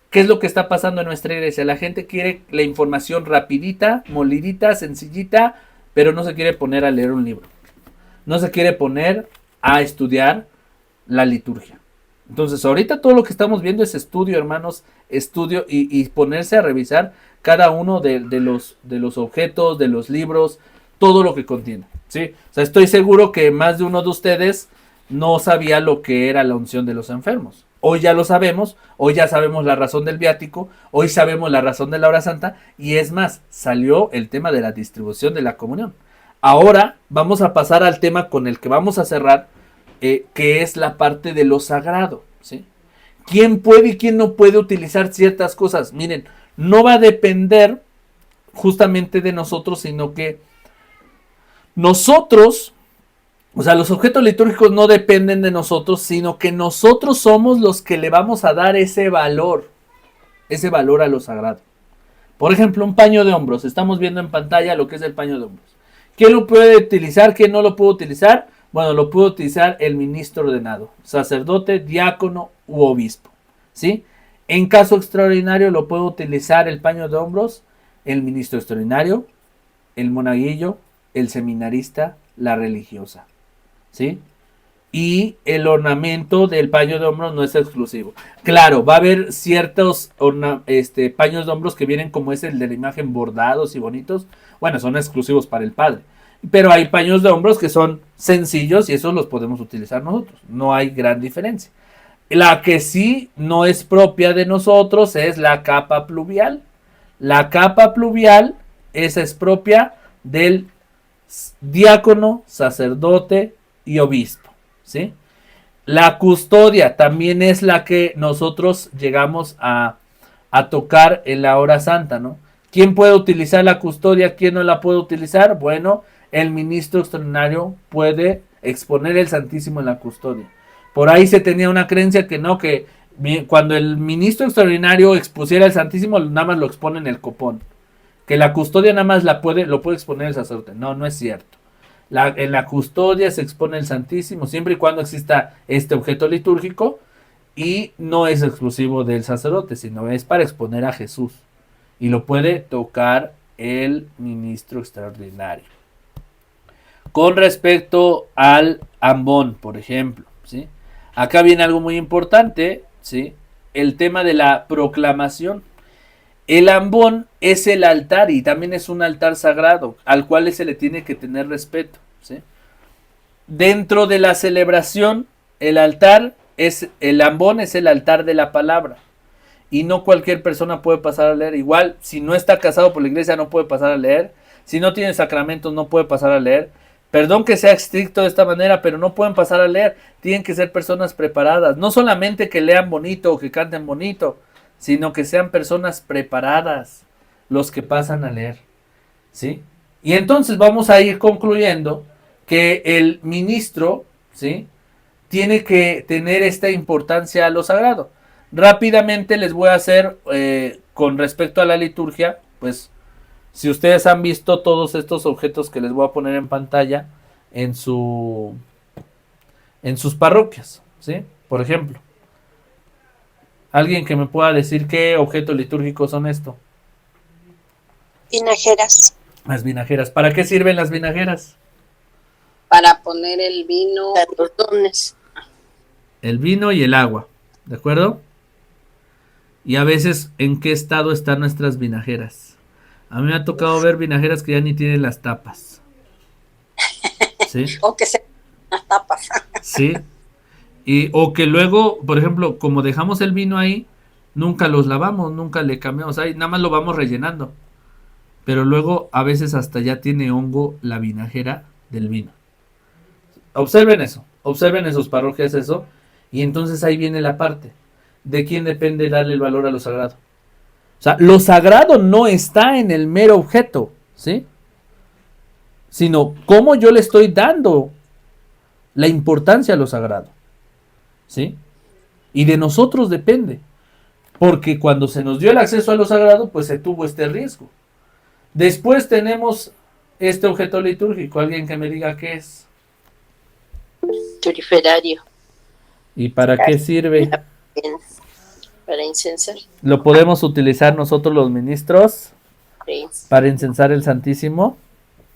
B: ¿Qué es lo que está pasando en nuestra iglesia? La gente quiere la información rapidita, molidita, sencillita, pero no se quiere poner a leer un libro. No se quiere poner a estudiar la liturgia. Entonces ahorita todo lo que estamos viendo es estudio, hermanos, estudio y ponerse a revisar cada uno de los objetos, de los libros, todo lo que contiene, ¿sí? O sea, estoy seguro que más de uno de ustedes no sabía lo que era la unción de los enfermos. Hoy ya lo sabemos, hoy ya sabemos la razón del viático, hoy sabemos la razón de la hora santa, y es más, salió el tema de la distribución de la comunión. Ahora vamos a pasar al tema con el que vamos a cerrar, que es la parte de lo sagrado, ¿sí? ¿Quién puede y quién no puede utilizar ciertas cosas? Miren, no va a depender justamente de nosotros, sino que nosotros, o sea, los objetos litúrgicos no dependen de nosotros, sino que nosotros somos los que le vamos a dar ese valor a lo sagrado. Por ejemplo, un paño de hombros. Estamos viendo en pantalla lo que es el paño de hombros. ¿Quién lo puede utilizar? ¿Quién no lo puede utilizar? Bueno, lo puede utilizar el ministro ordenado, sacerdote, diácono u obispo, ¿sí? En caso extraordinario lo puede utilizar el paño de hombros, el ministro extraordinario, el monaguillo, el seminarista, la religiosa, ¿sí? Y el ornamento del paño de hombros no es exclusivo. Claro, va a haber ciertos paños de hombros que vienen como es el de la imagen, bordados y bonitos. Bueno, son exclusivos para el padre. Pero hay paños de hombros que son sencillos y esos los podemos utilizar nosotros. No hay gran diferencia. La que sí no es propia de nosotros es la capa pluvial. La capa pluvial, esa es propia del diácono, sacerdote y obispo, ¿sí? La custodia también es la que nosotros llegamos a tocar en la hora santa, ¿no? ¿Quién puede utilizar la custodia? ¿Quién no la puede utilizar? Bueno, el ministro extraordinario puede exponer el Santísimo en la custodia. Por ahí se tenía una creencia que no, que cuando el ministro extraordinario expusiera el Santísimo, nada más lo expone en el copón. Que la custodia nada más lo puede exponer el sacerdote. No, no es cierto. En la custodia se expone el Santísimo siempre y cuando exista este objeto litúrgico, y no es exclusivo del sacerdote, sino es para exponer a Jesús. Y lo puede tocar el ministro extraordinario. Con respecto al ambón, por ejemplo, ¿sí? Acá viene algo muy importante, ¿sí? El tema de la proclamación. El ambón es el altar y también es un altar sagrado al cual se le tiene que tener respeto, ¿sí? Dentro de la celebración, el ambón es el altar de la palabra y no cualquier persona puede pasar a leer. Igual, si no está casado por la iglesia no puede pasar a leer, si no tiene sacramentos no puede pasar a leer. Perdón que sea estricto de esta manera, pero no pueden pasar a leer. Tienen que ser personas preparadas. No solamente que lean bonito o que canten bonito, sino que sean personas preparadas los que pasan a leer, ¿sí? Y entonces vamos a ir concluyendo que el ministro, ¿sí?, tiene que tener esta importancia a lo sagrado. Rápidamente les voy a hacer, con respecto a la liturgia, pues, si ustedes han visto todos estos objetos que les voy a poner en pantalla en sus parroquias, ¿sí? Por ejemplo, ¿alguien que me pueda decir qué objetos litúrgicos son esto?
C: Vinajeras.
B: Las vinajeras. ¿Para qué sirven las vinajeras?
H: Para poner el vino, los dones.
B: El vino y el agua, ¿de acuerdo? Y a veces, ¿en qué estado están nuestras vinajeras? A mí me ha tocado ver vinajeras que ya ni tienen las tapas. ¿Sí?
H: O que se las tapas.
B: Sí. O que luego, por ejemplo, como dejamos el vino ahí, nunca los lavamos, nunca le cambiamos ahí, nada más lo vamos rellenando. Pero luego a veces hasta ya tiene hongo la vinajera del vino. Observen eso, observen en sus parroquias eso, y entonces ahí viene la parte. ¿De quién depende darle el valor a lo sagrado? O sea, lo sagrado no está en el mero objeto, ¿sí? Sino cómo yo le estoy dando la importancia a lo sagrado, ¿sí? Y de nosotros depende. Porque cuando se nos dio el acceso a lo sagrado, pues se tuvo este riesgo. Después tenemos este objeto litúrgico. ¿Alguien que me diga qué es?
H: Turiferario.
B: ¿Y para qué sirve?
H: Para incensar.
B: ¿Lo podemos utilizar nosotros los ministros?
H: Sí.
B: ¿Para incensar el Santísimo?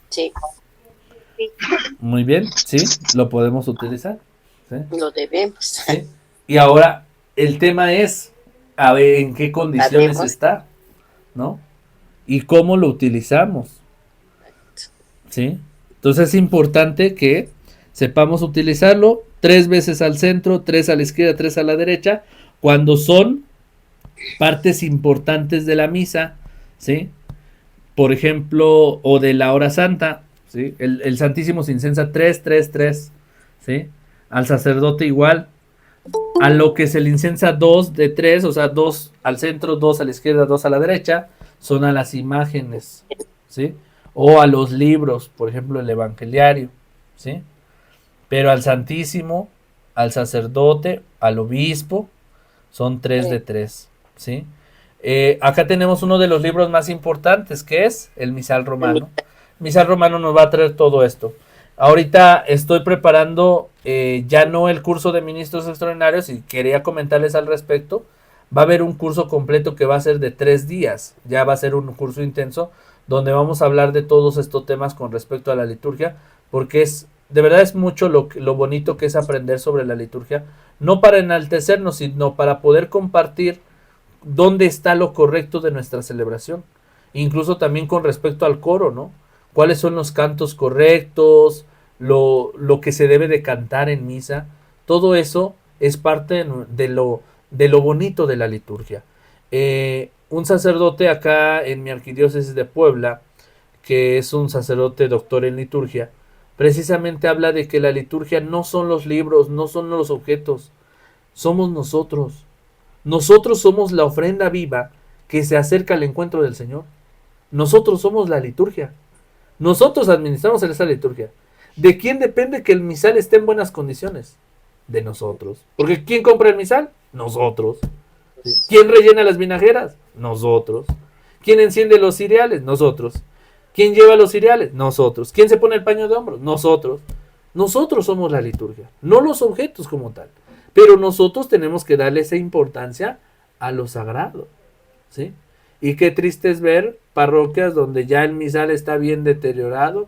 H: Sí.
B: Muy bien, sí, lo podemos utilizar. ¿Sí?
H: Lo debemos.
B: ¿Sí? Y ahora, el tema es, a ver, en qué condiciones está, ¿no? Y cómo lo utilizamos. ¿Sí? Entonces es importante que sepamos utilizarlo 3 veces al centro, 3 a la izquierda, 3 a la derecha, cuando son partes importantes de la misa, ¿sí? Por ejemplo, o de la hora santa, ¿sí? El Santísimo se incensa 3, 3, 3, ¿sí? Al sacerdote igual, a lo que se le incensa 2 de 3, o sea, 2 al centro, 2 a la izquierda, 2 a la derecha, son a las imágenes, ¿sí? O a los libros, por ejemplo, el evangeliario, ¿sí? Pero al Santísimo, al sacerdote, al obispo, son 3 de 3, ¿sí? Acá tenemos uno de los libros más importantes, que es el Misal Romano. Misal Romano nos va a traer todo esto. Ahorita estoy preparando ya no el curso de ministros extraordinarios, y quería comentarles al respecto. Va a haber un curso completo que va a ser de 3 días. Ya va a ser un curso intenso donde vamos a hablar de todos estos temas con respecto a la liturgia, porque de verdad es mucho lo bonito que es aprender sobre la liturgia, no para enaltecernos, sino para poder compartir dónde está lo correcto de nuestra celebración, incluso también con respecto al coro, ¿no? Cuáles son los cantos correctos, lo que se debe de cantar en misa. Todo eso es parte de lo bonito de la liturgia. Un sacerdote acá en mi arquidiócesis de Puebla, que es un sacerdote doctor en liturgia, precisamente habla de que la liturgia no son los libros, no son los objetos, somos nosotros. Nosotros somos la ofrenda viva que se acerca al encuentro del Señor. Nosotros somos la liturgia. Nosotros administramos esa liturgia. ¿De quién depende que el misal esté en buenas condiciones? De nosotros. Porque ¿quién compra el misal? Nosotros. ¿Sí? ¿Quién rellena las vinajeras? Nosotros. ¿Quién enciende los cereales? Nosotros. ¿Quién lleva los cereales? Nosotros. ¿Quién se pone el paño de hombros? Nosotros. Nosotros somos la liturgia, no los objetos como tal. Pero nosotros tenemos que darle esa importancia a lo sagrado. ¿Sí? Y qué triste es ver parroquias donde ya el misal está bien deteriorado,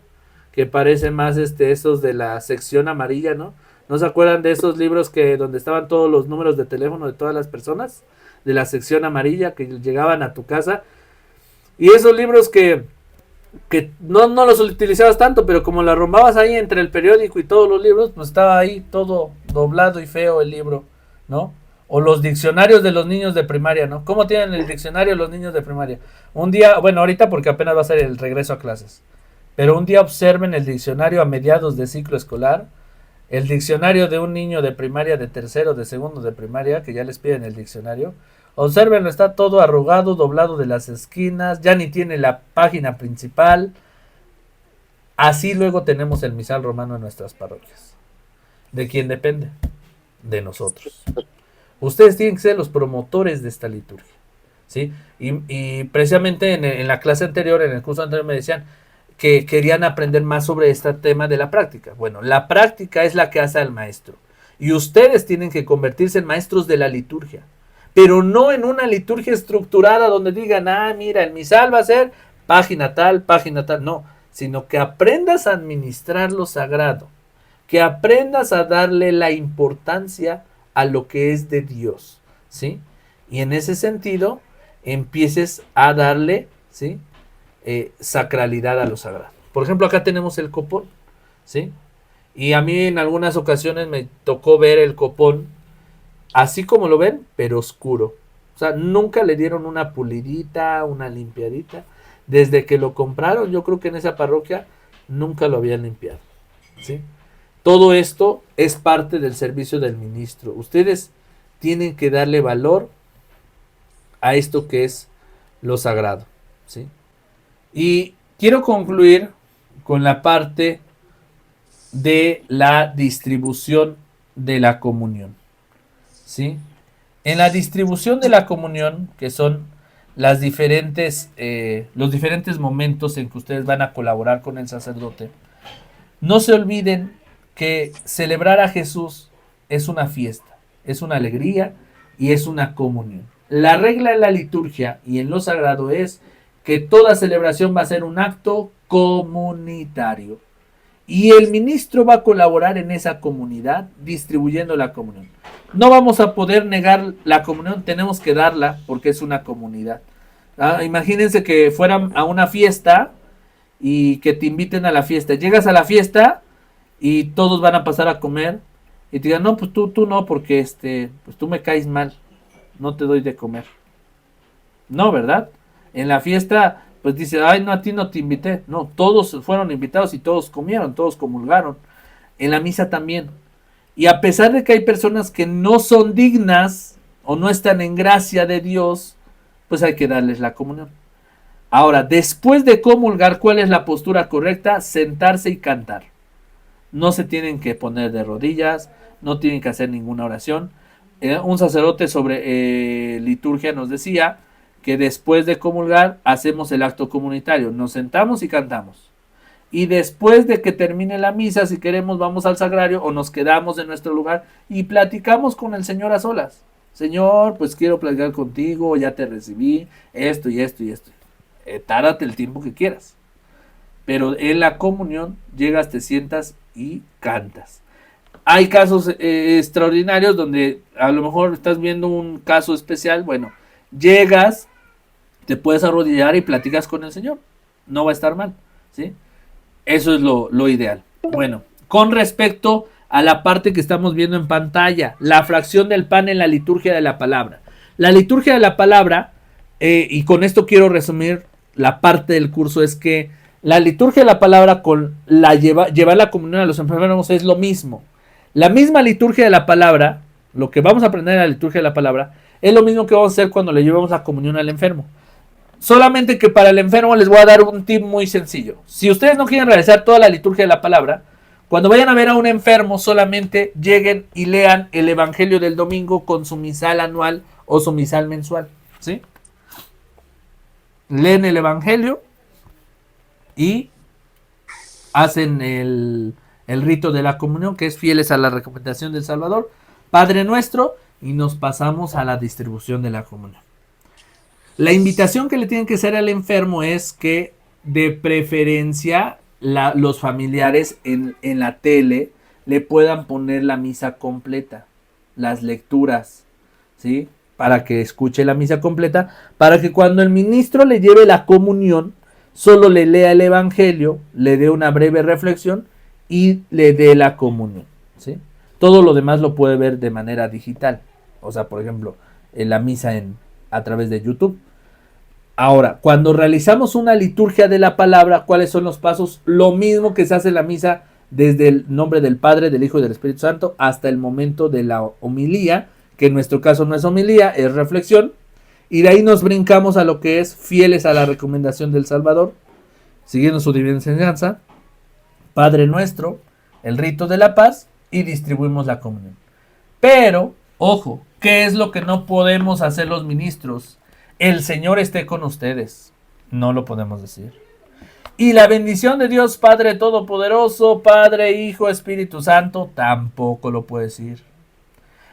B: que parece más esos de la sección amarilla, ¿no? ¿No se acuerdan de esos libros que donde estaban todos los números de teléfono de todas las personas? De la sección amarilla que llegaban a tu casa. Y esos libros que no los utilizabas tanto, pero como la arrumbabas ahí entre el periódico y todos los libros, pues estaba ahí todo doblado y feo el libro, ¿no? O los diccionarios de los niños de primaria, ¿no? ¿Cómo tienen el diccionario los niños de primaria? Un día, bueno, ahorita porque apenas va a ser el regreso a clases, pero un día observen el diccionario a mediados de ciclo escolar, el diccionario de un niño de primaria, de tercero, de segundo de primaria, que ya les piden el diccionario. Observenlo, está todo arrugado, doblado de las esquinas, ya ni tiene la página principal. Así luego tenemos el misal romano en nuestras parroquias. ¿De quién depende? De nosotros. Ustedes tienen que ser los promotores de esta liturgia, ¿sí? Y precisamente en la clase anterior, en el curso anterior, me decían que querían aprender más sobre este tema de la práctica. Bueno, la práctica es la que hace al maestro. Y ustedes tienen que convertirse en maestros de la liturgia. Pero no en una liturgia estructurada donde digan, mira, el misal va a ser página tal, no, sino que aprendas a administrar lo sagrado, que aprendas a darle la importancia a lo que es de Dios, ¿sí? Y en ese sentido, empieces a darle, ¿sí? Sacralidad a lo sagrado. Por ejemplo, acá tenemos el copón, ¿sí? Y a mí en algunas ocasiones me tocó ver el copón así como lo ven, pero oscuro. O sea, nunca le dieron una pulidita, una limpiadita. Desde que lo compraron, yo creo que en esa parroquia nunca lo habían limpiado, ¿sí? Todo esto es parte del servicio del ministro. Ustedes tienen que darle valor a esto que es lo sagrado, ¿sí? Y quiero concluir con la parte de la distribución de la comunión, ¿sí? En la distribución de la comunión, que son los diferentes momentos en que ustedes van a colaborar con el sacerdote, no se olviden que celebrar a Jesús es una fiesta, es una alegría y es una comunión. La regla en la liturgia y en lo sagrado es que toda celebración va a ser un acto comunitario. Y el ministro va a colaborar en esa comunidad distribuyendo la comunión. No vamos a poder negar la comunión, tenemos que darla porque es una comunidad. Imagínense que fueran a una fiesta y que te inviten a la fiesta. Llegas a la fiesta y todos van a pasar a comer y te digan, no, pues tú no, porque pues tú me caes mal, no te doy de comer. No, ¿verdad? En la fiesta pues dice, ay, no, a ti no te invité. No, todos fueron invitados y todos comieron, todos comulgaron. En la misa también. Y a pesar de que hay personas que no son dignas o no están en gracia de Dios, pues hay que darles la comunión. Ahora, después de comulgar, ¿cuál es la postura correcta? Sentarse y cantar. No se tienen que poner de rodillas, no tienen que hacer ninguna oración. Un sacerdote sobre liturgia nos decía que después de comulgar hacemos el acto comunitario, nos sentamos y cantamos. Y después de que termine la misa, si queremos, vamos al sagrario o nos quedamos en nuestro lugar y platicamos con el Señor a solas. Señor, pues quiero platicar contigo, ya te recibí, esto y esto y esto. Tárdate el tiempo que quieras. Pero en la comunión llegas, te sientas y cantas. Hay casos extraordinarios donde a lo mejor estás viendo un caso especial. Bueno, llegas, te puedes arrodillar y platicas con el Señor. No va a estar mal, ¿sí? Eso es lo ideal. Bueno, con respecto a la parte que estamos viendo en pantalla, la fracción del pan en la liturgia de la palabra. La liturgia de la palabra, y con esto quiero resumir la parte del curso, es que la liturgia de la palabra con llevar la comunión a los enfermos es lo mismo. La misma liturgia de la palabra, lo que vamos a aprender en la liturgia de la palabra, es lo mismo que vamos a hacer cuando le llevamos la comunión al enfermo. Solamente que para el enfermo les voy a dar un tip muy sencillo. Si ustedes no quieren realizar toda la liturgia de la palabra, Cuando vayan a ver a un enfermo, solamente lleguen y lean el Evangelio del domingo con su misal anual o su misal mensual, ¿sí? Leen el Evangelio y hacen el rito de la comunión, que es fieles a la recomendación del Salvador, Padre Nuestro, y nos pasamos a la distribución de la comunión. La invitación que le tienen que hacer al enfermo es que de preferencia los familiares en la tele le puedan poner la misa completa, las lecturas, ¿sí? Para que escuche la misa completa, para que cuando el ministro le lleve la comunión, solo le lea el Evangelio, le dé una breve reflexión y le dé la comunión, ¿sí? Todo lo demás lo puede ver de manera digital, o sea, por ejemplo, en la misa a través de YouTube. Ahora, cuando realizamos una liturgia de la palabra, ¿cuáles son los pasos? Lo mismo que se hace en la misa desde el nombre del Padre, del Hijo y del Espíritu Santo hasta el momento de la homilía, que en nuestro caso no es homilía, es reflexión. Y de ahí nos brincamos a lo que es fieles a la recomendación del Salvador, siguiendo su divina enseñanza, Padre Nuestro, el rito de la paz y distribuimos la comunión. Pero, ojo, ¿qué es lo que no podemos hacer los ministros? El Señor esté con ustedes. No lo podemos decir. Y la bendición de Dios Padre Todopoderoso, Padre, Hijo, Espíritu Santo, tampoco lo puede decir.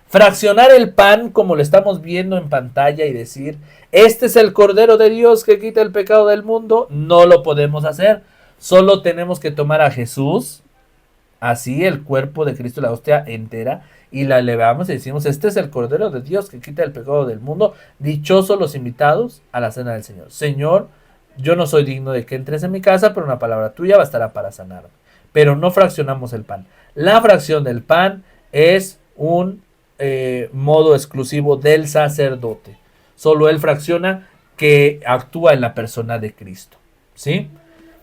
B: Fraccionar el pan como lo estamos viendo en pantalla y decir, este es el Cordero de Dios que quita el pecado del mundo, no lo podemos hacer. Solo tenemos que tomar a Jesús, así el cuerpo de Cristo, la hostia entera, y la elevamos y decimos, este es el Cordero de Dios que quita el pecado del mundo. Dichosos los invitados a la cena del Señor. Señor, yo no soy digno de que entres en mi casa, pero una palabra tuya bastará para sanarme. Pero no fraccionamos el pan. La fracción del pan es un modo exclusivo del sacerdote. Solo él fracciona, que actúa en la persona de Cristo, ¿sí?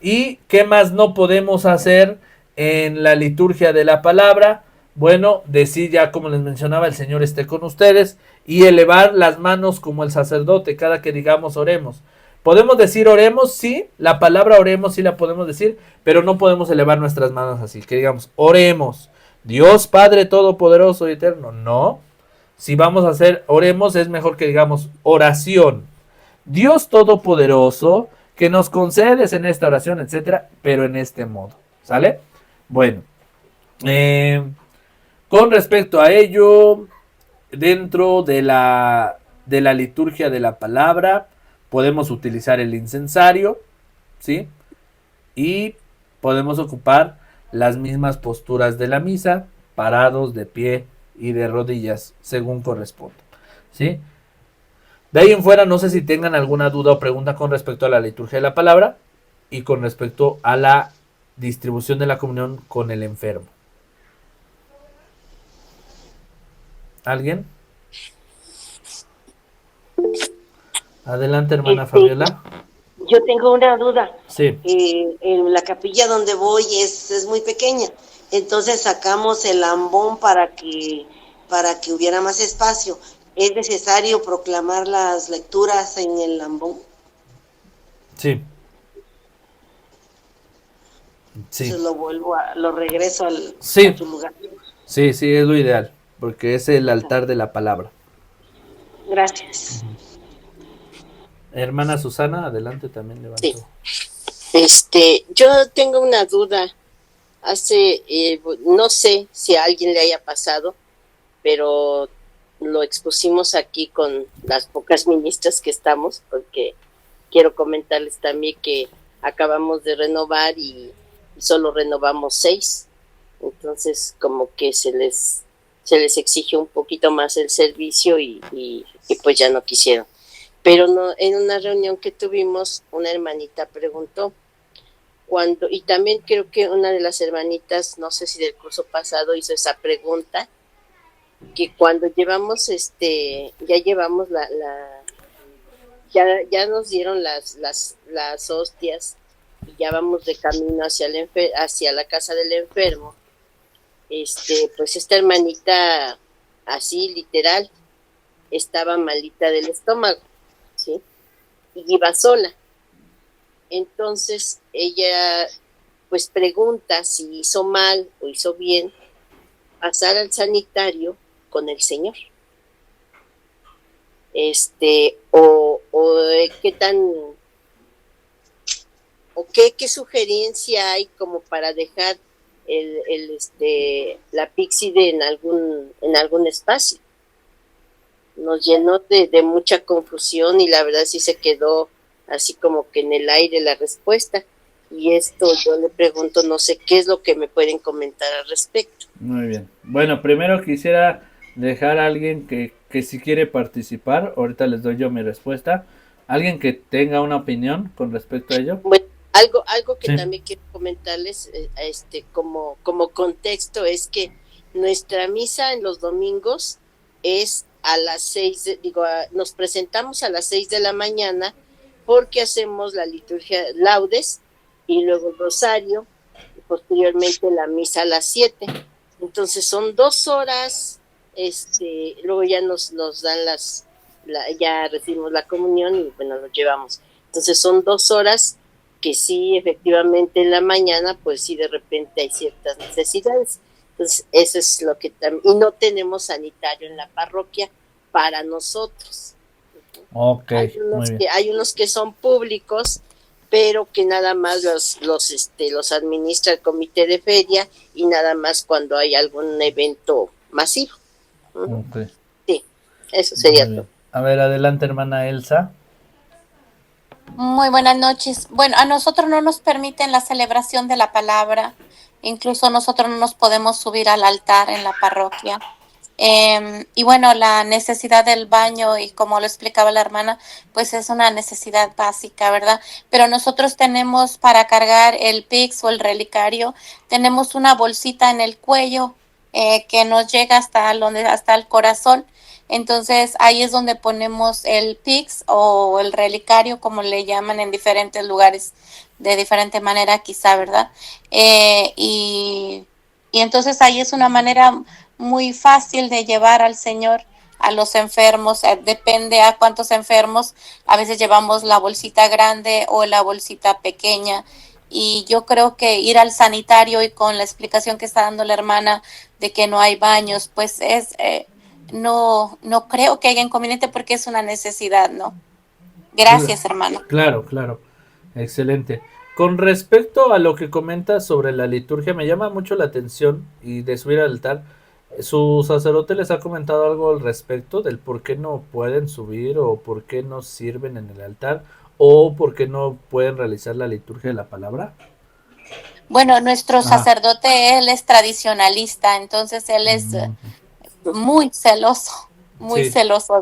B: ¿Y qué más no podemos hacer en la liturgia de la palabra? Bueno, decir ya como les mencionaba, el Señor esté con ustedes y elevar las manos como el sacerdote cada que digamos oremos. ¿Podemos decir oremos? Sí, la palabra oremos sí la podemos decir, pero no podemos elevar nuestras manos así, que digamos oremos, Dios Padre Todopoderoso y Eterno. No, si vamos a hacer oremos es mejor que digamos oración, Dios Todopoderoso, que nos concedes en esta oración, etcétera, pero en este modo, ¿sale? Bueno, con respecto a ello, dentro de la liturgia de la palabra, podemos utilizar el incensario, ¿sí? Y podemos ocupar las mismas posturas de la misa, parados, de pie y de rodillas, según corresponda, ¿sí? De ahí en fuera, no sé si tengan alguna duda o pregunta con respecto a la liturgia de la palabra y con respecto a la distribución de la comunión con el enfermo. ¿Alguien? Adelante, hermana Fabiola.
A: Yo tengo una duda.
B: Sí.
A: En la capilla donde voy es muy pequeña, entonces sacamos el ambón para que hubiera más espacio. ¿Es necesario proclamar las lecturas en el ambón?
B: Sí. Sí.
A: Entonces lo regreso a su lugar.
B: Sí, sí, es lo ideal, porque es el altar de la palabra.
A: Gracias.
B: Hermana Susana, adelante, también levantó.
H: Sí. Yo tengo una duda. No sé si a alguien le haya pasado, pero lo expusimos aquí con las pocas ministras que estamos, porque quiero comentarles también que acabamos de renovar y solo renovamos 6, entonces como que se les exige un poquito más el servicio y pues ya no quisieron. Pero no, en una reunión que tuvimos, una hermanita preguntó y también creo que una de las hermanitas, no sé si del curso pasado, hizo esa pregunta, que cuando llevamos ya llevamos ya nos dieron las hostias y ya vamos de camino hacia la casa del enfermo, pues esta hermanita, así literal, estaba malita del estómago, ¿sí? Y iba sola. Entonces ella pues pregunta si hizo mal o hizo bien, pasar al sanitario con el señor. Qué tan, o qué sugerencia hay como para dejar la Píxide en algún espacio. Nos llenó de mucha confusión y la verdad sí se quedó así como que en el aire la respuesta. Y esto yo le pregunto, no sé qué es lo que me pueden comentar al respecto.
B: Muy bien. Bueno, primero quisiera dejar a alguien que si quiere participar, ahorita les doy yo mi respuesta. Alguien que tenga una opinión con respecto a ello.
H: Bueno, algo que
B: Sí.
H: también quiero comentarles, como contexto, es que nuestra misa en los domingos es a las 6, nos presentamos a las 6 de la mañana porque hacemos la liturgia laudes y luego el rosario y posteriormente la misa a las 7. Entonces son 2 horas, luego ya nos dan ya recibimos la comunión y bueno, lo llevamos. Entonces son 2 horas que sí, efectivamente en la mañana, pues sí, de repente hay ciertas necesidades. Entonces, eso es lo que también, y no tenemos sanitario en la parroquia para nosotros.
B: Ok, muy bien.
H: Hay unos que son públicos, pero que nada más los administra el comité de feria y nada más cuando hay algún evento masivo.
B: Ok.
H: Sí, eso sería
B: Muy
H: todo.
B: bien. A ver, adelante, hermana Elsa.
F: Muy buenas noches. Bueno, a nosotros no nos permiten la celebración de la palabra. Incluso nosotros no nos podemos subir al altar en la parroquia. Y bueno, la necesidad del baño, y como lo explicaba la hermana, pues es una necesidad básica, ¿verdad? Pero nosotros tenemos para cargar el Pix o el relicario, tenemos una bolsita en el cuello que nos llega hasta el corazón. Entonces ahí es donde ponemos el Pix o el relicario, como le llaman en diferentes lugares, de diferente manera quizá, ¿verdad? Y entonces ahí es una manera muy fácil de llevar al Señor a los enfermos, depende a cuántos enfermos, a veces llevamos la bolsita grande o la bolsita pequeña, y yo creo que ir al sanitario, y con la explicación que está dando la hermana de que no hay baños, pues no creo que haya inconveniente porque es una necesidad, ¿no? Gracias, hermano.
B: Claro, claro. Excelente. Con respecto a lo que comentas sobre la liturgia, me llama mucho la atención y de subir al altar. ¿Su sacerdote les ha comentado algo al respecto del por qué no pueden subir o por qué no sirven en el altar o por qué no pueden realizar la liturgia de la palabra?
F: Bueno, nuestro
B: Ajá.
F: sacerdote, él es tradicionalista, entonces él es muy
B: Sí.
F: celoso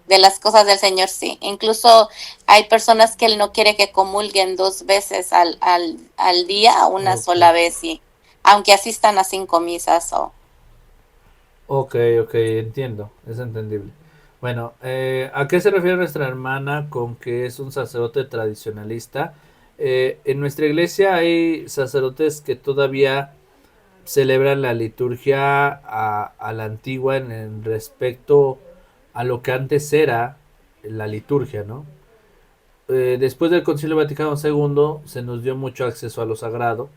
F: de las cosas del Señor, sí. Incluso hay personas que él no quiere que comulguen 2 veces al día, una sola vez, y aunque asistan a 5 misas o...
B: Ok, entiendo, es entendible. Bueno, ¿a qué se refiere nuestra hermana con que es un sacerdote tradicionalista? En nuestra iglesia hay sacerdotes que todavía celebran la liturgia a la antigua en respecto a lo que antes era la liturgia, ¿no? Después del Concilio Vaticano II se nos dio mucho acceso a lo sagrado,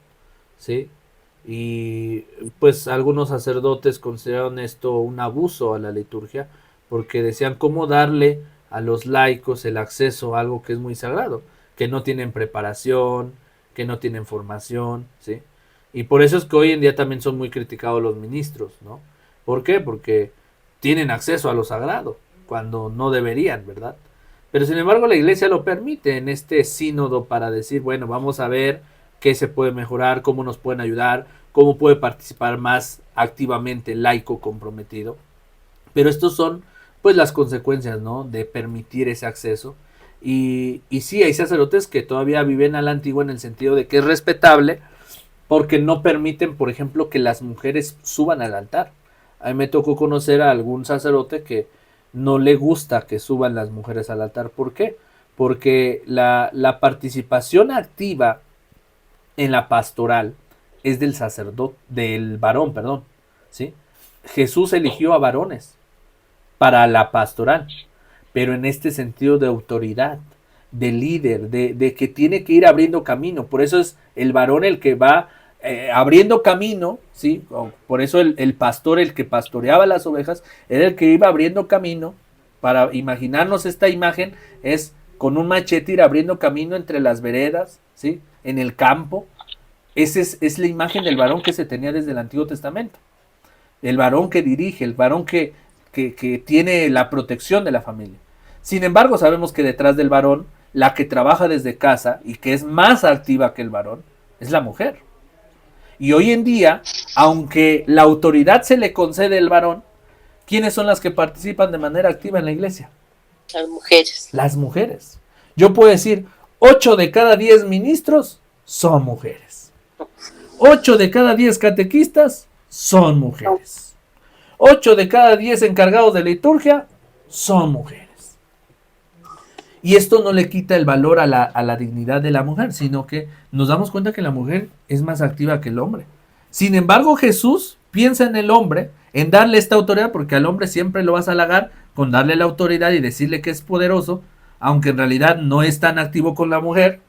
B: ¿sí? Y pues algunos sacerdotes consideraron esto un abuso a la liturgia porque decían cómo darle a los laicos el acceso a algo que es muy sagrado, que no tienen preparación, que no tienen formación, ¿sí? Y por eso es que hoy en día también son muy criticados los ministros, ¿no? ¿Por qué? Porque tienen acceso a lo sagrado, cuando no deberían, ¿verdad? Pero sin embargo la iglesia lo permite en este sínodo para decir, bueno, vamos a ver qué se puede mejorar, cómo nos pueden ayudar, cómo puede participar más activamente el laico comprometido. Pero estos son pues las consecuencias, ¿no? De permitir ese acceso. Y sí, hay sacerdotes que todavía viven a la antigua en el sentido de que es respetable porque no permiten, por ejemplo, que las mujeres suban al altar. A mí me tocó conocer a algún sacerdote que no le gusta que suban las mujeres al altar. ¿Por qué? Porque la participación activa en la pastoral es del sacerdote, del varón, perdón, ¿sí? Jesús eligió a varones para la pastoral, pero en este sentido de autoridad, de líder, de que tiene que ir abriendo camino. Por eso es el varón el que va abriendo camino, ¿sí? Por eso el pastor, el que pastoreaba las ovejas, era el que iba abriendo camino. Para imaginarnos esta imagen, es con un machete ir abriendo camino entre las veredas, ¿sí? En el campo. Esa es la imagen del varón que se tenía desde el Antiguo Testamento. El varón que dirige, el varón que tiene la protección de la familia. Sin embargo, sabemos que detrás del varón, la que trabaja desde casa y que es más activa que el varón, es la mujer. Y hoy en día, aunque la autoridad se le concede al varón, ¿quiénes son las que participan de manera activa en la iglesia?
H: Las mujeres.
B: Las mujeres. Yo puedo decir, 8 de cada 10 ministros son mujeres. 8 de cada 10 catequistas son mujeres. 8 de cada 10 encargados de liturgia son mujeres. Y esto no le quita el valor a la dignidad de la mujer, sino que nos damos cuenta que la mujer es más activa que el hombre. Sin embargo, Jesús piensa en el hombre, en darle esta autoridad, porque al hombre siempre lo vas a halagar con darle la autoridad y decirle que es poderoso, aunque en realidad no es tan activo con la mujer.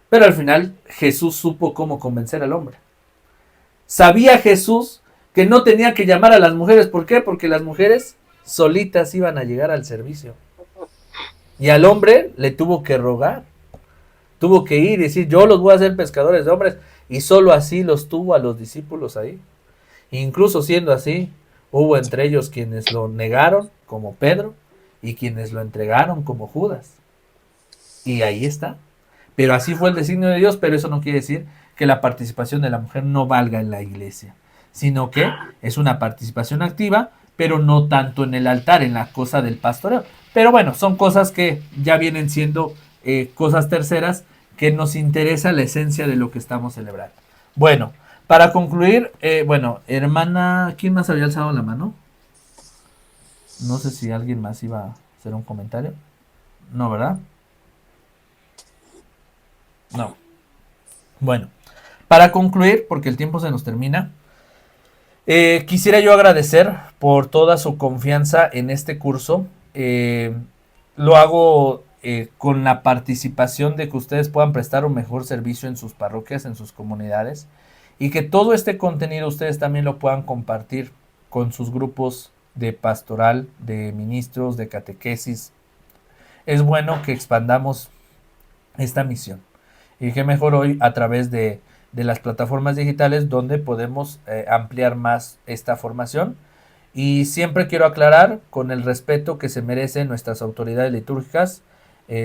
B: Pero al final Jesús supo cómo convencer al hombre. Sabía Jesús que no tenía que llamar a las mujeres. ¿Por qué? Porque las mujeres solitas iban a llegar al servicio. Y al hombre le tuvo que rogar. Tuvo que ir y decir, yo los voy a hacer pescadores de hombres. Y solo así los tuvo a los discípulos ahí. Incluso siendo así, hubo entre ellos quienes lo negaron, como Pedro, y quienes lo entregaron, como Judas. Y ahí está. Pero así fue el designio de Dios, pero eso no quiere decir que la participación de la mujer no valga en la iglesia, sino que es una participación activa, pero no tanto en el altar, en la cosa del pastoreo. Pero bueno, son cosas que ya vienen siendo cosas terceras, que nos interesa la esencia de lo que estamos celebrando. Bueno, para concluir, hermana, ¿quién más había alzado la mano? No sé si alguien más iba a hacer un comentario. No, ¿verdad? No. Bueno, para concluir, porque el tiempo se nos termina, quisiera yo agradecer por toda su confianza en este curso. Lo hago con la participación de que ustedes puedan prestar un mejor servicio en sus parroquias, en sus comunidades, y que todo este contenido ustedes también lo puedan compartir con sus grupos de pastoral, de ministros, de catequesis. Es bueno que expandamos esta misión. Y qué mejor hoy a través de las plataformas digitales donde podemos ampliar más esta formación. Y siempre quiero aclarar, con el respeto que se merecen nuestras autoridades litúrgicas,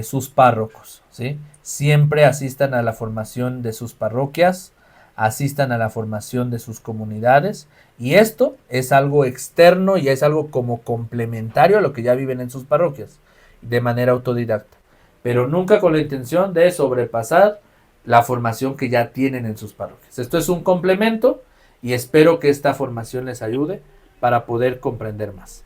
B: sus párrocos, ¿sí? Siempre asistan a la formación de sus parroquias, asistan a la formación de sus comunidades, y esto es algo externo y es algo como complementario a lo que ya viven en sus parroquias, de manera autodidacta, pero nunca con la intención de sobrepasar la formación que ya tienen en sus parroquias. Esto es un complemento y espero que esta formación les ayude para poder comprender más.